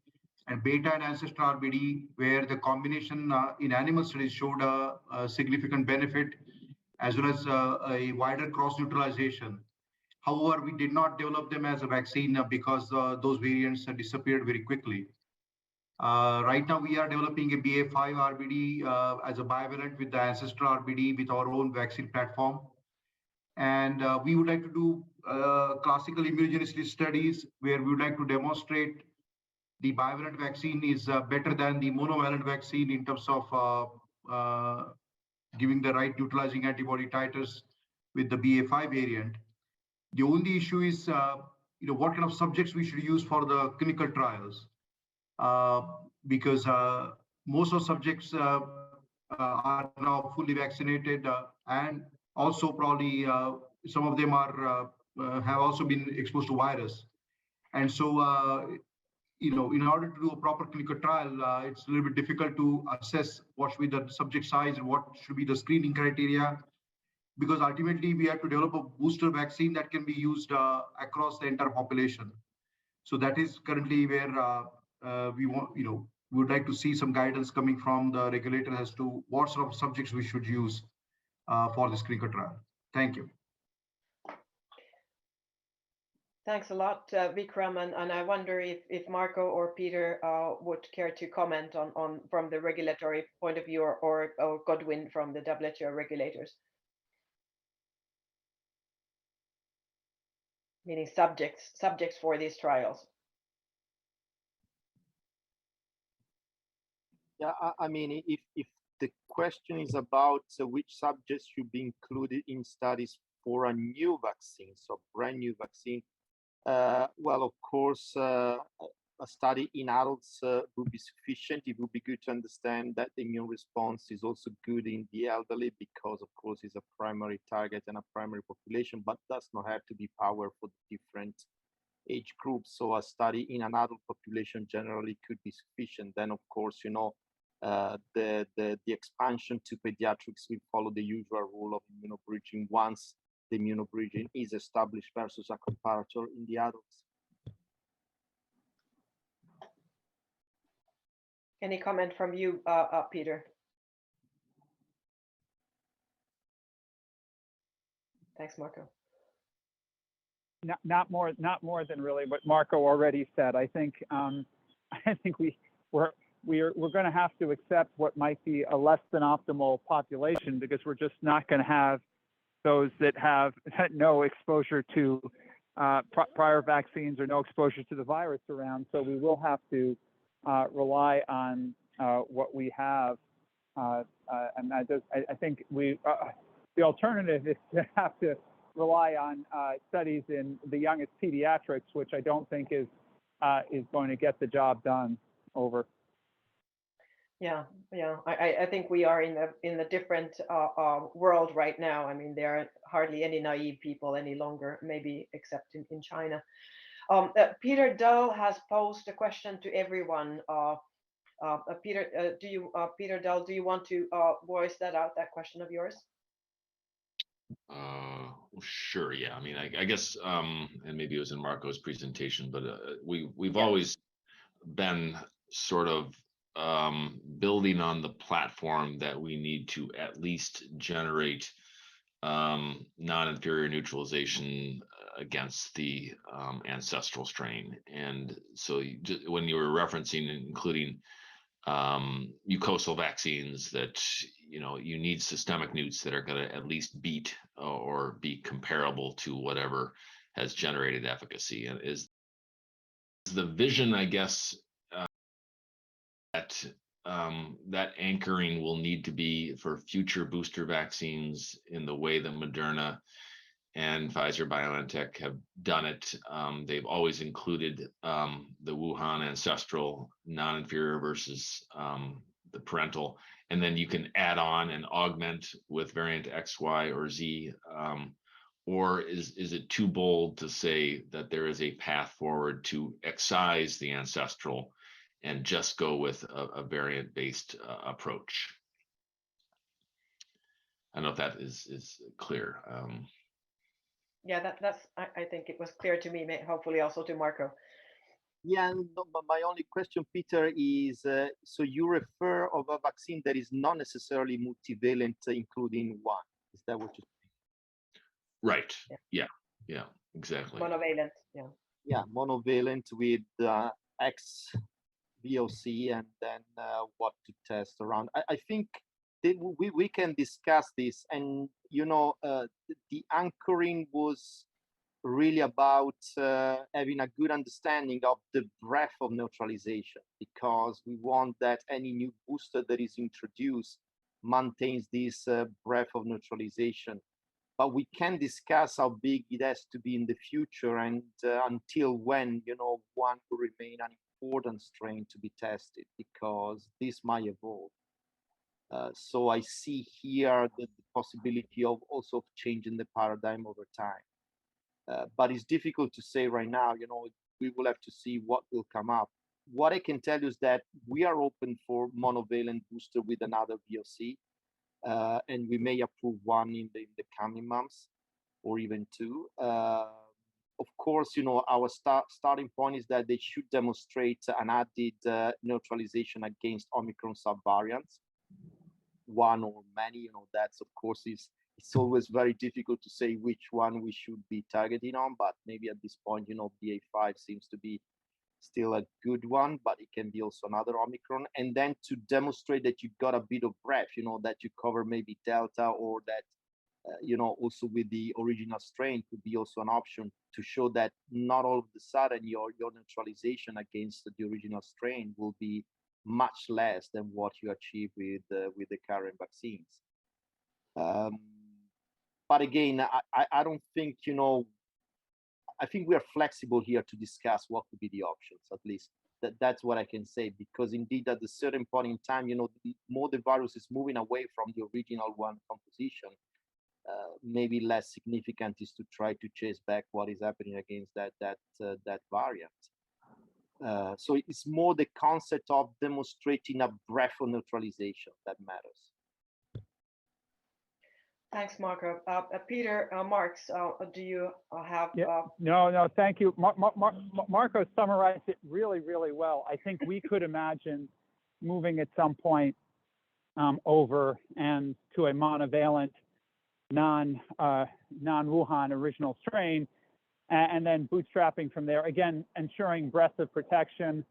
and Beta and ancestral RBD, where the combination in animal studies showed a significant benefit as well as a wider cross-neutralization. However, we did not develop them as a vaccine because those variants disappeared very quickly. Right now, we are developing a BA5 RBD as a bivalent with the ancestral RBD with our own vaccine platform. And we would like to do classical immunogenicity studies where we would like to demonstrate the bivalent vaccine is better than the monovalent vaccine in terms of giving the right neutralizing antibody titers with the BA5 variant. The only issue is, you know, what kind of subjects we should use for the clinical trials, because most of subjects are now fully vaccinated, and also probably some of them are have also been exposed to virus, and so you know, in order to do a proper clinical trial, it's a little bit difficult to assess what should be the subject size and what should be the screening criteria, because ultimately we have to develop a booster vaccine that can be used across the entire population. So that is currently where we want, you know, we would like to see some guidance coming from the regulator as to what sort of subjects we should use for this clinical trial. Thank you. Thanks a lot, Vikram, and I wonder if Marco or Peter would care to comment on from the regulatory point of view, or Godwin from the WHO regulators, meaning subjects for these trials. Yeah, I mean, if the question is about which subjects should be included in studies for a new vaccine, so brand new vaccine, well, of course, a study in adults would be sufficient. It would be good to understand that the immune response is also good in the elderly, because, of course, it's a primary target and a primary population, but does not have to be powered for different age groups. So a study in an adult population generally could be sufficient. Then, of course, you know, the expansion to pediatrics will follow the usual rule of immunobridging once the immunobridging is established versus a comparator in the adults. Any comment from you, Peter? Thanks, Marco. Not more than really what Marco already said. I think we're going to have to accept what might be a less than optimal population, because we're just not going to have those that have no exposure to prior vaccines or no exposure to the virus around. So we will have to rely on what we have, and I think the alternative is to have to rely on studies in the youngest pediatrics, which I don't think is going to get the job done. Over. Yeah, I think we are in a different world right now. I mean, there are hardly any naive people any longer, maybe except in China. Peter Dahl has posed a question to everyone. Peter Dahl, do you want to voice that question of yours? Well, sure, yeah. I mean, I guess, and maybe it was in Marco's presentation, but we've Yeah. always been sort of building on the platform that we need to at least generate non-inferior neutralization against the ancestral strain. And so when you were referencing and including mucosal vaccines, that you need systemic newts that are going to at least beat or be comparable to whatever has generated efficacy. And is the vision, I guess, that that anchoring will need to be for future booster vaccines in the way that Moderna and Pfizer BioNTech have done it. They've always included the Wuhan ancestral non-inferior versus the parental, and then you can add on and augment with variant X, Y, or Z. Or is it too bold to say that there is a path forward to excise the ancestral and just go with a variant-based approach? I don't know if that is clear. Yeah, that's. I think it was clear to me. Hopefully, also to Marco. Yeah, no, but my only question, Peter, is so you refer of a vaccine that is not necessarily multivalent, including one. Is that what you? Right. Yeah. Exactly. Monovalent. Yeah, monovalent with X VOC and then what to test around. I think that we can discuss this, and the anchoring was really about having a good understanding of the breadth of neutralization, because we want that any new booster that is introduced maintains this breadth of neutralization. But we can discuss how big it has to be in the future, and until when, one will remain an important strain to be tested, because this might evolve. So I see here the possibility of also changing the paradigm over time. But it's difficult to say right now. We will have to see what will come up. What I can tell you is that we are open for monovalent booster with another VOC, and we may approve one in the coming months, or even two. Of course, our starting point is that they should demonstrate an added neutralization against Omicron subvariants, one or many. That's, of course, it's always very difficult to say which one we should be targeting on, but maybe at this point, BA.5 seems to be still a good one, but it can be also another Omicron. And then to demonstrate that you got a bit of breadth, that you cover maybe Delta, or that, also with the original strain could be also an option to show that not all of a sudden your neutralization against the original strain will be much less than what you achieve with the current vaccines. But again, I don't think, I think we are flexible here to discuss what could be the options. At least that's what I can say, because indeed at a certain point in time, the more the virus is moving away from the original one composition, maybe less significant is to try to chase back what is happening against that variant. So it's more the concept of demonstrating a breadth of neutralization that matters. Thanks, Marco. Peter, Marks, do you have? No, thank you. Marco summarized it really, really well. I think we could imagine moving at some point over and to a monovalent non-Wuhan original strain, and then bootstrapping from there. Again, ensuring breadth of protection.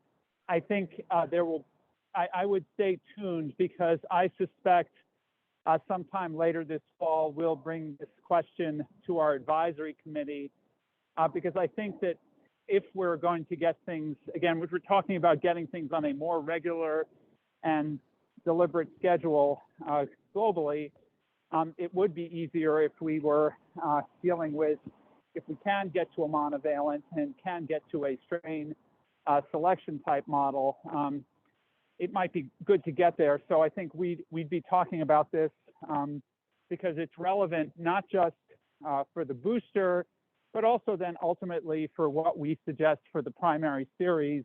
I think I would stay tuned, because I suspect sometime later this fall, we'll bring this question to our advisory committee, because I think that if we're going to get things, again, we're talking about getting things on a more regular and deliberate schedule globally, it would be easier if we were dealing with, if we can get to a monovalent and can get to a strain selection type model. It might be good to get there. So I think we'd be talking about this because it's relevant not just for the booster, but also then ultimately for what we suggest for the primary series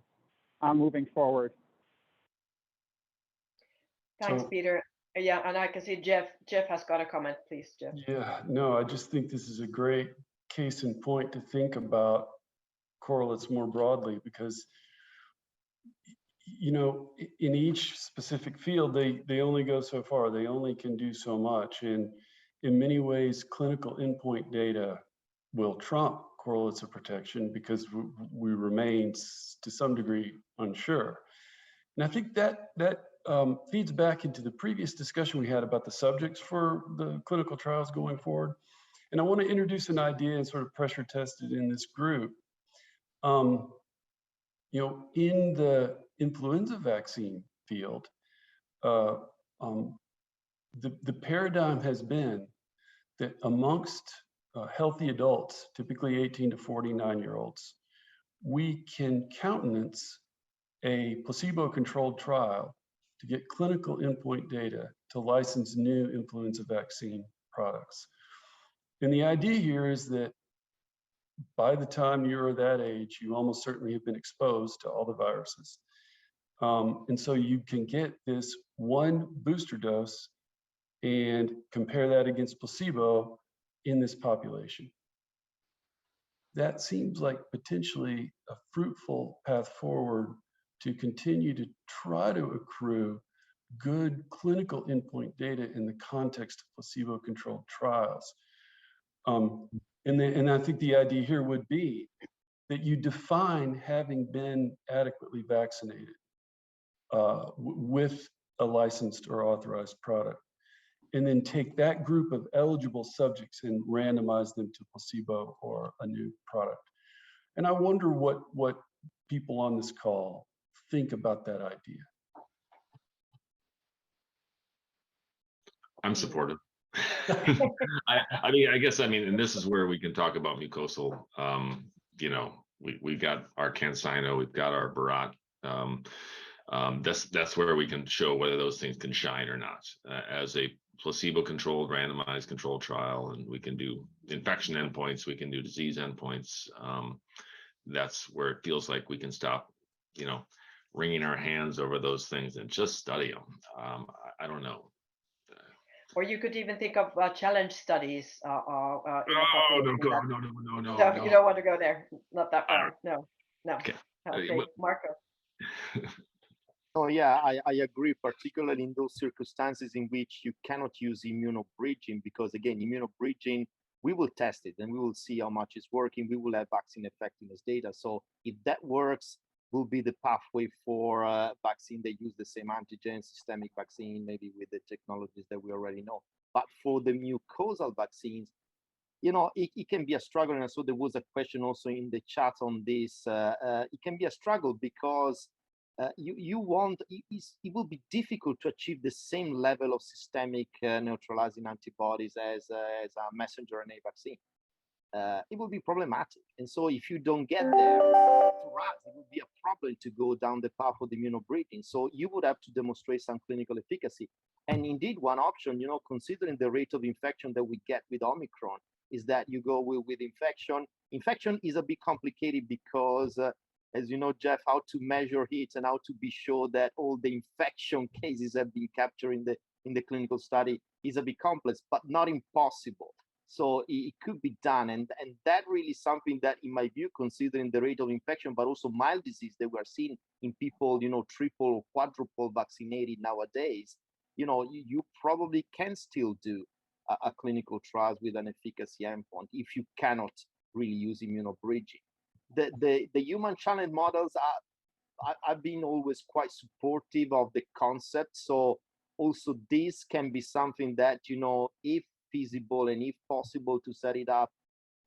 moving forward. Thanks, Peter. Yeah, and I can see Jeff has got a comment, please, Jeff. Yeah, no, I just think this is a great case in point to think about correlates more broadly, because in each specific field, they only go so far. They only can do so much. And in many ways, clinical endpoint data will trump correlates of protection because we remain to some degree unsure. And I think that feeds back into the previous discussion we had about the subjects for the clinical trials going forward. And I want to introduce an idea and sort of pressure test it in this group. In the influenza vaccine field, the paradigm has been that amongst healthy adults, typically 18 to 49-year-olds, we can countenance a placebo-controlled trial to get clinical endpoint data to license new influenza vaccine products. And the idea here is that by the time you're that age, you almost certainly have been exposed to all the viruses. And so you can get this one booster dose and compare that against placebo in this population. That seems like potentially a fruitful path forward to continue to try to accrue good clinical endpoint data in the context of placebo-controlled trials. And I think the idea here would be that you define having been adequately vaccinated with a licensed or authorized product, and then take that group of eligible subjects and randomize them to placebo or a new product. And I wonder what people on this call think about that idea. I'm supportive. I guess, and this is where we can talk about mucosal. We've got our CanSino, we've got our Barat. That's where we can show whether those things can shine or not as a placebo-controlled, randomized controlled trial. And we can do infection endpoints, we can do disease endpoints. That's where it feels like we can stop, wringing our hands over those things and just study them. I don't know. Or you could even think of challenge studies. No. You don't want to go there. Not that far. No. Okay, Marco. Oh yeah, I agree, particularly in those circumstances in which you cannot use immunobridging, because again, immunobridging, we will test it and we will see how much it's working. We will have vaccine effectiveness data. So if that works, will be the pathway for vaccine that use the same antigen, systemic vaccine, maybe with the technologies that we already know. But for the mucosal vaccines, it can be a struggle. And so there was a question also in the chat on this. It can be a struggle because it will be difficult to achieve the same level of systemic neutralizing antibodies as a messenger RNA vaccine. It will be problematic. And so if you don't get there, for us, it would be a problem to go down the path of the immunobridging. So you would have to demonstrate some clinical efficacy. And indeed, one option, considering the rate of infection that we get with Omicron, is that you go with infection. Infection is a bit complicated because, as you know, Jeff, how to measure it and how to be sure that all the infection cases have been captured in the clinical study is a bit complex, but not impossible. So it could be done. And that really is something that, in my view, considering the rate of infection, but also mild disease that we're seeing in people, triple or quadruple vaccinated nowadays, you probably can still do a clinical trials with an efficacy endpoint if you cannot really use immunobridging. The human challenge models I've been always quite supportive of the concept. So also this can be something that, if feasible and if possible to set it up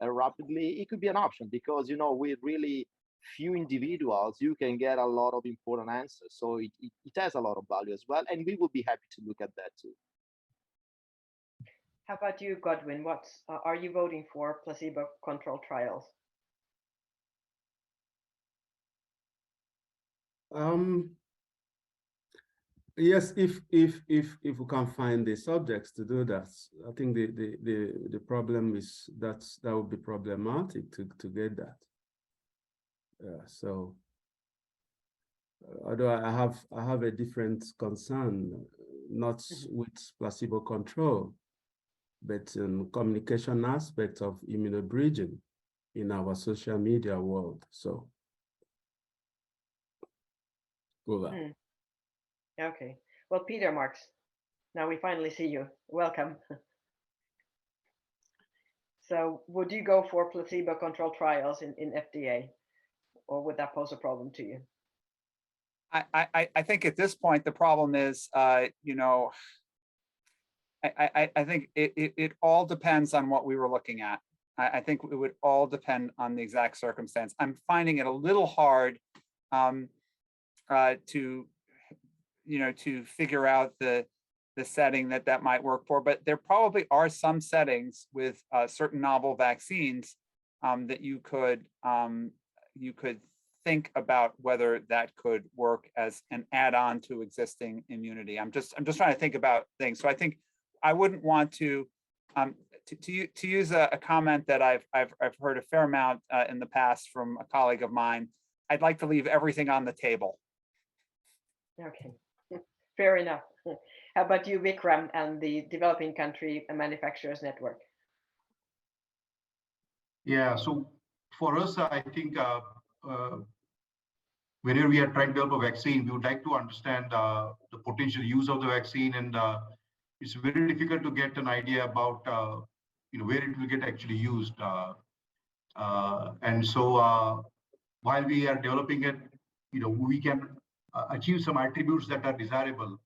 rapidly, it could be an option, because with really few individuals you can get a lot of important answers. So it has a lot of value as well, and we will be happy to look at that too. How about you, Godwin? Are you voting for placebo-controlled trials? Yes, if we can find the subjects to do that. I think the problem is that would be problematic to get that. So although I have a different concern not with placebo control, but in communication aspect of immunobridging in our social media world. So, go on. Okay. Well, Peter Marks, now we finally see you. Welcome. So would you go for placebo-controlled trials in FDA, or would that pose a problem to you? I think at this point, the problem is, you know, I think it all depends on what we were looking at. I think it would all depend on the exact circumstance. I'm finding it a little hard to, you know, to figure out the setting that might work for, but there probably are some settings with certain novel vaccines that you could think about whether that could work as an add-on to existing immunity. I'm just trying to think about things. So I think I wouldn't want to use a comment that I've heard a fair amount in the past from a colleague of mine. I'd like to leave everything on the table. Okay, fair enough. How about you, Vikram, and the Developing Country Manufacturers Network? Yeah, so for us, I think whenever we are trying to develop a vaccine, we would like to understand the potential use of the vaccine, and it's very difficult to get an idea about you know, where it will get actually used. And so while we are developing it, you know, we can achieve some attributes that are desirable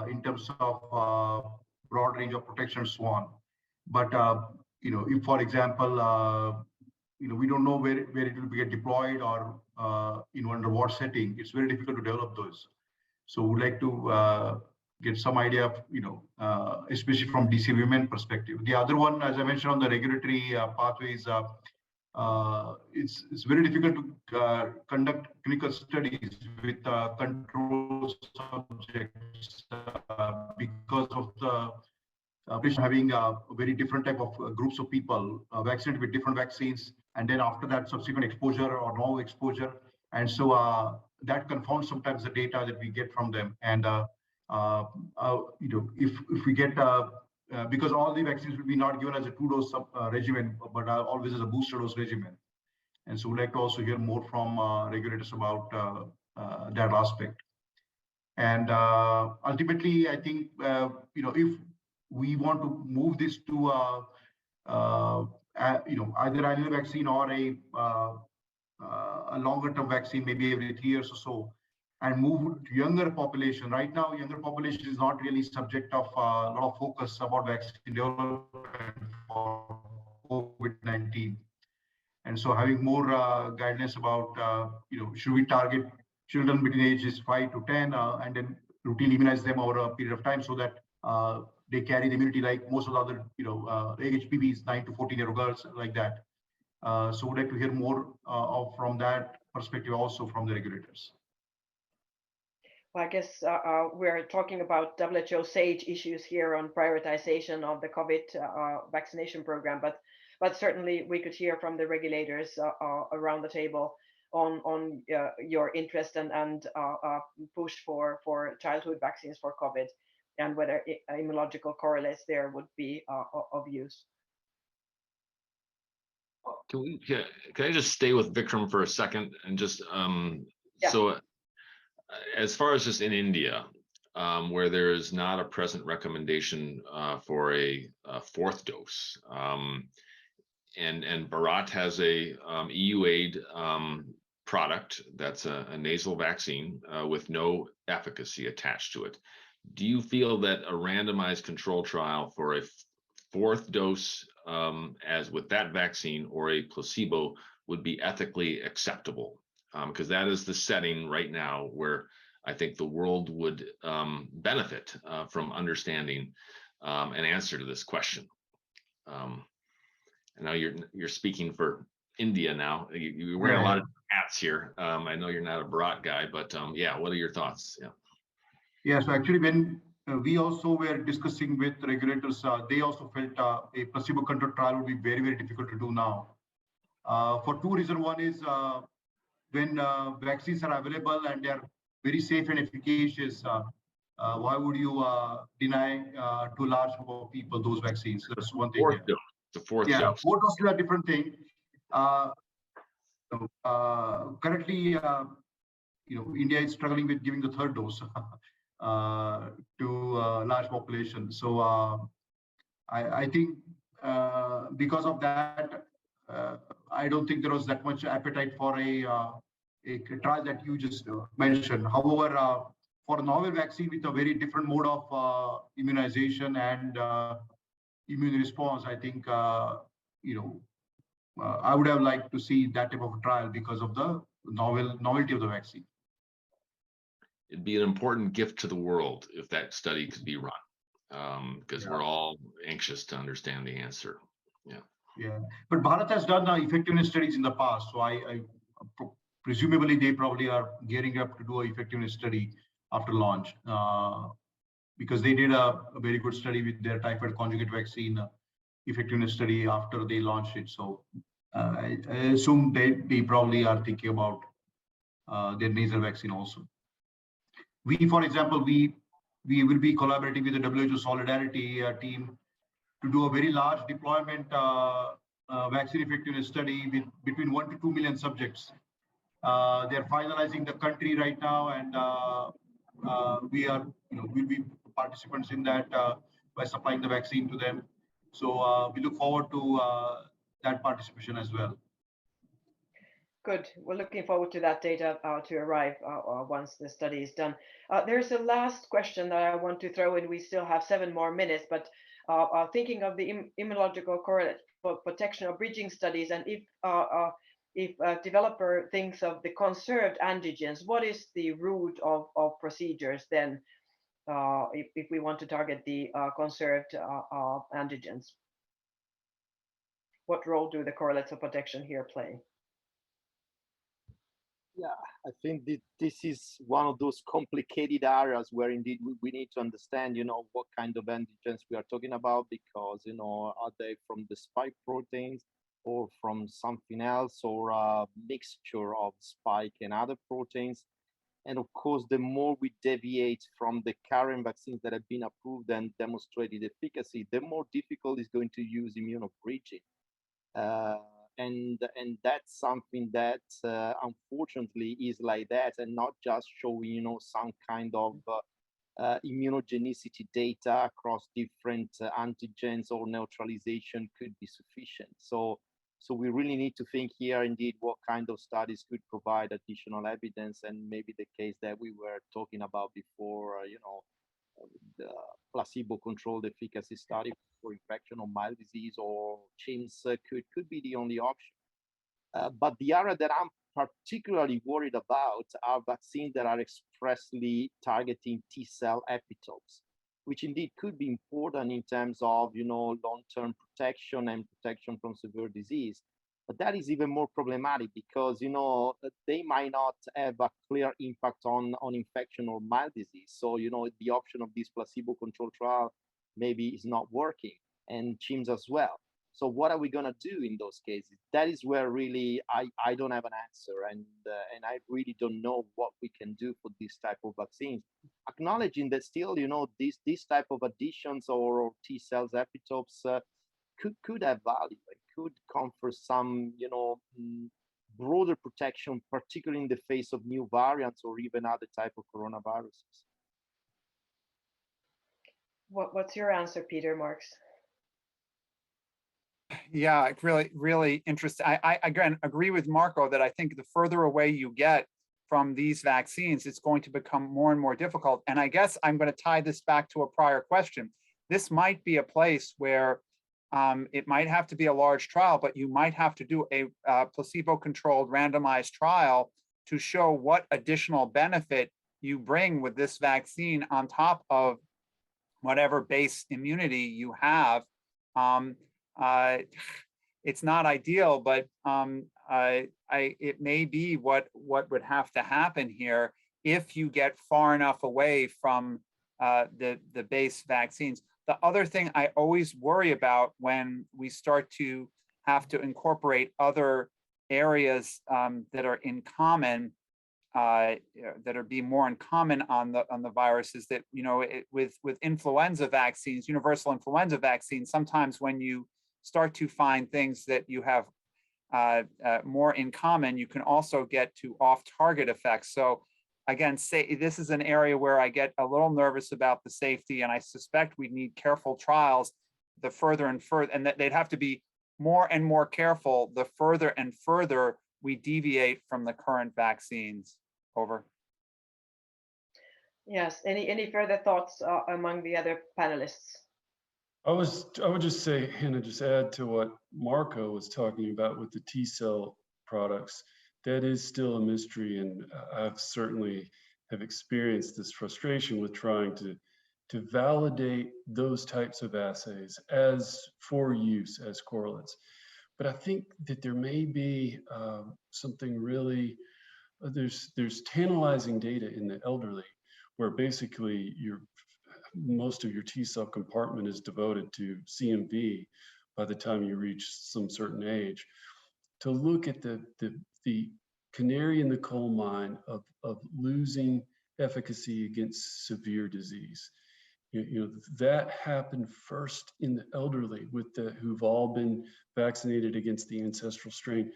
in terms of broad range of protection and so on. But you know, if for example, you know, we don't know where it will get deployed or you know, under what setting, it's very difficult to develop those. So we'd like to get some idea of, you know, especially from DC women perspective. The other one, as I mentioned on the regulatory pathways, it's very difficult to conduct clinical studies with control subjects because of the patient having a very different type of groups of people vaccinated with different vaccines, and then after that subsequent exposure or no exposure, and so that confounds sometimes the data that we get from them. And you know, if we get because all the vaccines will be not given as a 2-dose regimen, but always as a booster dose regimen. And so we'd like to also hear more from regulators about that aspect. And ultimately, I think, you know, if we want to move this to, you know, either annual vaccine or a longer term vaccine, maybe every 3 years or so, and move to younger population. Right now, younger population is not really subject of a lot of focus about vaccine development for COVID-19. And so having more guidance about, you know, should we target children between ages 5 to 10 and then routinely immunize them over a period of time so that they carry the immunity like most of the other, you know, HPVs, 9 to 14-year-old girls, like that. So we'd like to hear more from that perspective also from the regulators. Well, I guess we're talking about WHO SAGE issues here on prioritization of the COVID vaccination program, but certainly we could hear from the regulators around the table on your interest and push for childhood vaccines for COVID, and whether immunological correlates there would be of use. Can I just stay with Vikram for a second and just Yeah. So as far as just in India, where there is not a present recommendation for a 4th dose, and Bharat has a EU aid product that's a nasal vaccine with no efficacy attached to it. Do you feel that a randomized control trial for a 4th dose as with that vaccine or a placebo would be ethically acceptable? Because that is the setting right now where I think the world would benefit from understanding an answer to this question. I know you're speaking for India now. You're wearing a lot of hats here. I know you're not a Bharat guy, but yeah, what are your thoughts? Yeah. Yeah, so actually when we also were discussing with regulators, they also felt a placebo-controlled trial would be very, very difficult to do now. For 2 reasons. One is when vaccines are available and they are very safe and efficacious, Why would you deny to a large number of people those vaccines? That's one thing. Fourth dose. The fourth Yeah, dose. fourth dose is a different thing. Currently, India is struggling with giving the third dose to large population. So I think because of that, I don't think there was that much appetite for a trial that you just mentioned. However, for a novel vaccine with a very different mode of immunization and immune response, I think I would have liked to see that type of a trial because of the novelty of the vaccine. It'd be an important gift to the world if that study could be run, because we're all anxious to understand the answer. Yeah, but Bharat has done effectiveness studies in the past, so I presumably they probably are gearing up to do an effectiveness study after launch, because they did a very good study with their typhoid conjugate vaccine effectiveness study after they launched it. So I assume they probably are thinking about their nasal vaccine also. We, for example, we will be collaborating with the WHO Solidarity team to do a very large deployment vaccine effectiveness study with between 1 to 2 million subjects. They're finalizing the country right now, and we'll be participants in that by supplying the vaccine to them. So we look forward to that participation as well. Good. We're looking forward to that data to arrive once the study is done. There's a last question that I want to throw in. We still have 7 more minutes, but thinking of the immunological correlate for protection or bridging studies, and if a developer thinks of the conserved antigens, what is the route of procedures then if we want to target the conserved antigens? What role do the correlates of protection here play? Yeah, I think this is one of those complicated areas where indeed we need to understand, what kind of antigens we are talking about, because, are they from the spike proteins or from something else, or a mixture of spike and other proteins. And of course, the more we deviate from the current vaccines that have been approved and demonstrated efficacy, the more difficult it's going to use immunobridging. And that's something that unfortunately is like that, and not just showing some kind of immunogenicity data across different antigens or neutralization could be sufficient. So we really need to think here indeed what kind of studies could provide additional evidence, and maybe the case that we were talking about before, the placebo-controlled efficacy study for infection or mild disease or chimps could be the only option. But the area that I'm particularly worried about are vaccines that are expressly targeting T-cell epitopes, which indeed could be important in terms of long-term protection and protection from severe disease. But that is even more problematic because they might not have a clear impact on infection or mild disease. So the option of this placebo-controlled trial maybe is not working, and chimps as well. So what are we going to do in those cases? That is where really I don't have an answer, and I really don't know what we can do for this type of vaccines. Acknowledging that still, this type of additions or T cells epitopes could have value and could confer some, broader protection, particularly in the face of new variants or even other type of coronaviruses. What's your answer, Peter Marks? Yeah, really interesting. I again agree with Marco that I think the further away you get from these vaccines, it's going to become more and more difficult. And I guess I'm going to tie this back to a prior question. This might be a place where it might have to be a large trial, but you might have to do a placebo-controlled randomized trial to show what additional benefit you bring with this vaccine on top of whatever base immunity you have. It's not ideal, but it may be what would have to happen here if you get far enough away from the base vaccines. The other thing I always worry about when we start to have to incorporate other areas that are in common that are being more in common on the virus is that, you know, with influenza vaccines, universal influenza vaccines, sometimes when you start to find things that you have more in common, you can also get to off-target effects. So again, this is an area where I get a little nervous about the safety, and I suspect we need careful trials the further and further, and that they'd have to be more and more careful the further and further we deviate from the current vaccines. Over. Yes, any further thoughts among the other panelists? I would just say, Hanna, just add to what Marco was talking about with the T-cell products. That is still a mystery, and I've certainly have experienced this frustration with trying to validate those types of assays as for use as correlates. But I think that there may be something really, there's tantalizing data in the elderly, where basically most of your T-cell compartment is devoted to CMV by the time you reach some certain age. To look at the canary in the coal mine of losing efficacy against severe disease. You know, that happened first in the elderly who've all been vaccinated against the ancestral strain.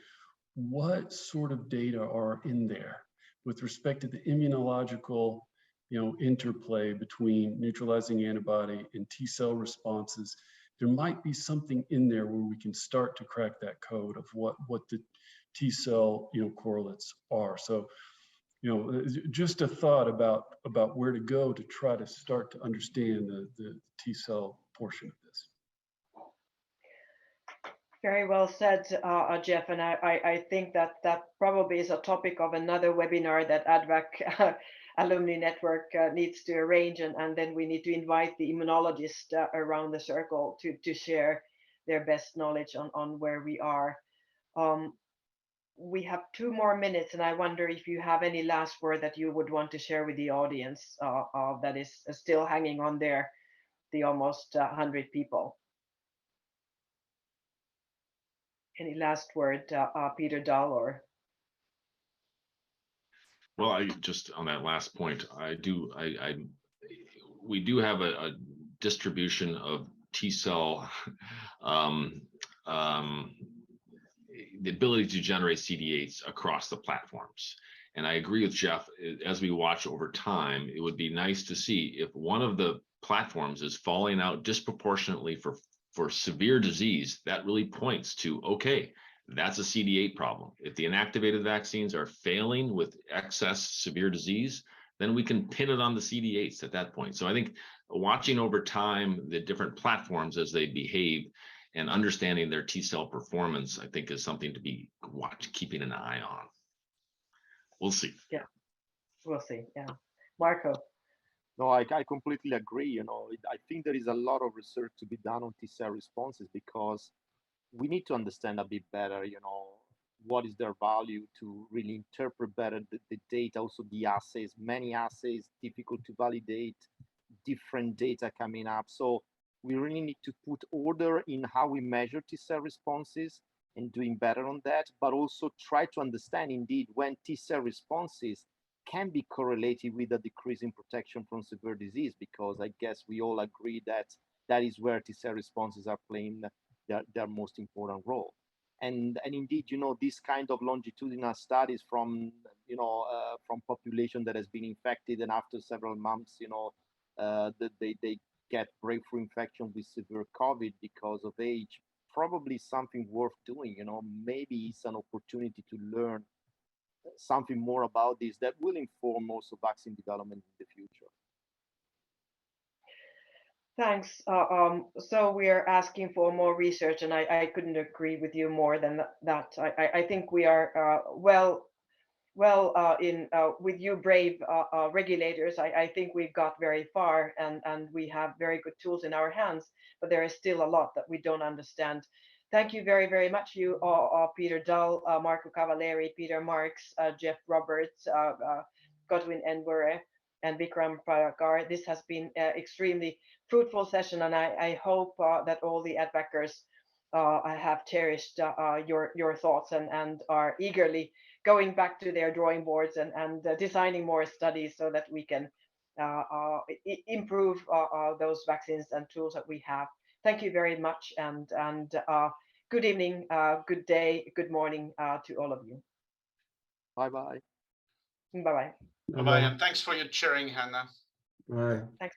What sort of data are in there with respect to the immunological, you know, interplay between neutralizing antibody and T-cell responses? There might be something in there where we can start to crack that code of what the T-cell, you know, correlates are. So, you know, just a thought about where to go to try to start to understand the T-cell portion of this. Very well said, Jeff, and I think that probably is a topic of another webinar that ADVAC Alumni Network needs to arrange, and then we need to invite the immunologists around the circle to share their best knowledge on where we are. We have 2 more minutes, and I wonder if you have any last word that you would want to share with the audience that is still hanging on there, the almost 100 people. Any last word, Peter Dahl or? Well, I just on that last point, we do have a distribution of T-cell, the ability to generate CD8s across the platforms. And I agree with Jeff, as we watch over time, it would be nice to see if one of the platforms is falling out disproportionately for severe disease. That really points to, okay, that's a CD8 problem. If the inactivated vaccines are failing with excess severe disease, then we can pin it on the CD8s at that point. So I think watching over time the different platforms as they behave and understanding their T-cell performance, I think, is something to be keeping an eye on. We'll see. Yeah, we'll see. Yeah, Marco. No, I completely agree. You know, I think there is a lot of research to be done on T-cell responses because we need to understand a bit better, you know, what is their value to really interpret better the data, also the assays, many assays, difficult to validate, different data coming up. So we really need to put order in how we measure T-cell responses and doing better on that, but also try to understand indeed when T-cell responses can be correlated with a decrease in protection from severe disease, because I guess we all agree that that is where T-cell responses are playing their most important role. And indeed, you know, this kind of longitudinal studies from, you know, from population that has been infected and after several months, you know, they get breakthrough infection with severe COVID because of age, probably something worth doing. You know, maybe it's an opportunity to learn something more about this that will inform also vaccine development in the future. Thanks. So we are asking for more research, and I couldn't agree with you more than that. I think we are well with you brave regulators. I think we've got very far, and we have very good tools in our hands, but there is still a lot that we don't understand. Thank you very, very much, you Peter Dahl, Marco Cavaleri, Peter Marks, Jeff Roberts, Godwin Enwere, and Vikram Prayakar. This has been an extremely fruitful session, and I hope that all the ADVACers have cherished your thoughts and are eagerly going back to their drawing boards and designing more studies so that we can improve those vaccines and tools that we have. Thank you very much, and good evening, good day, good morning to all of you. Bye-bye. Bye-bye. Bye-bye, and thanks for your cheering, Hanna. Right. Thanks.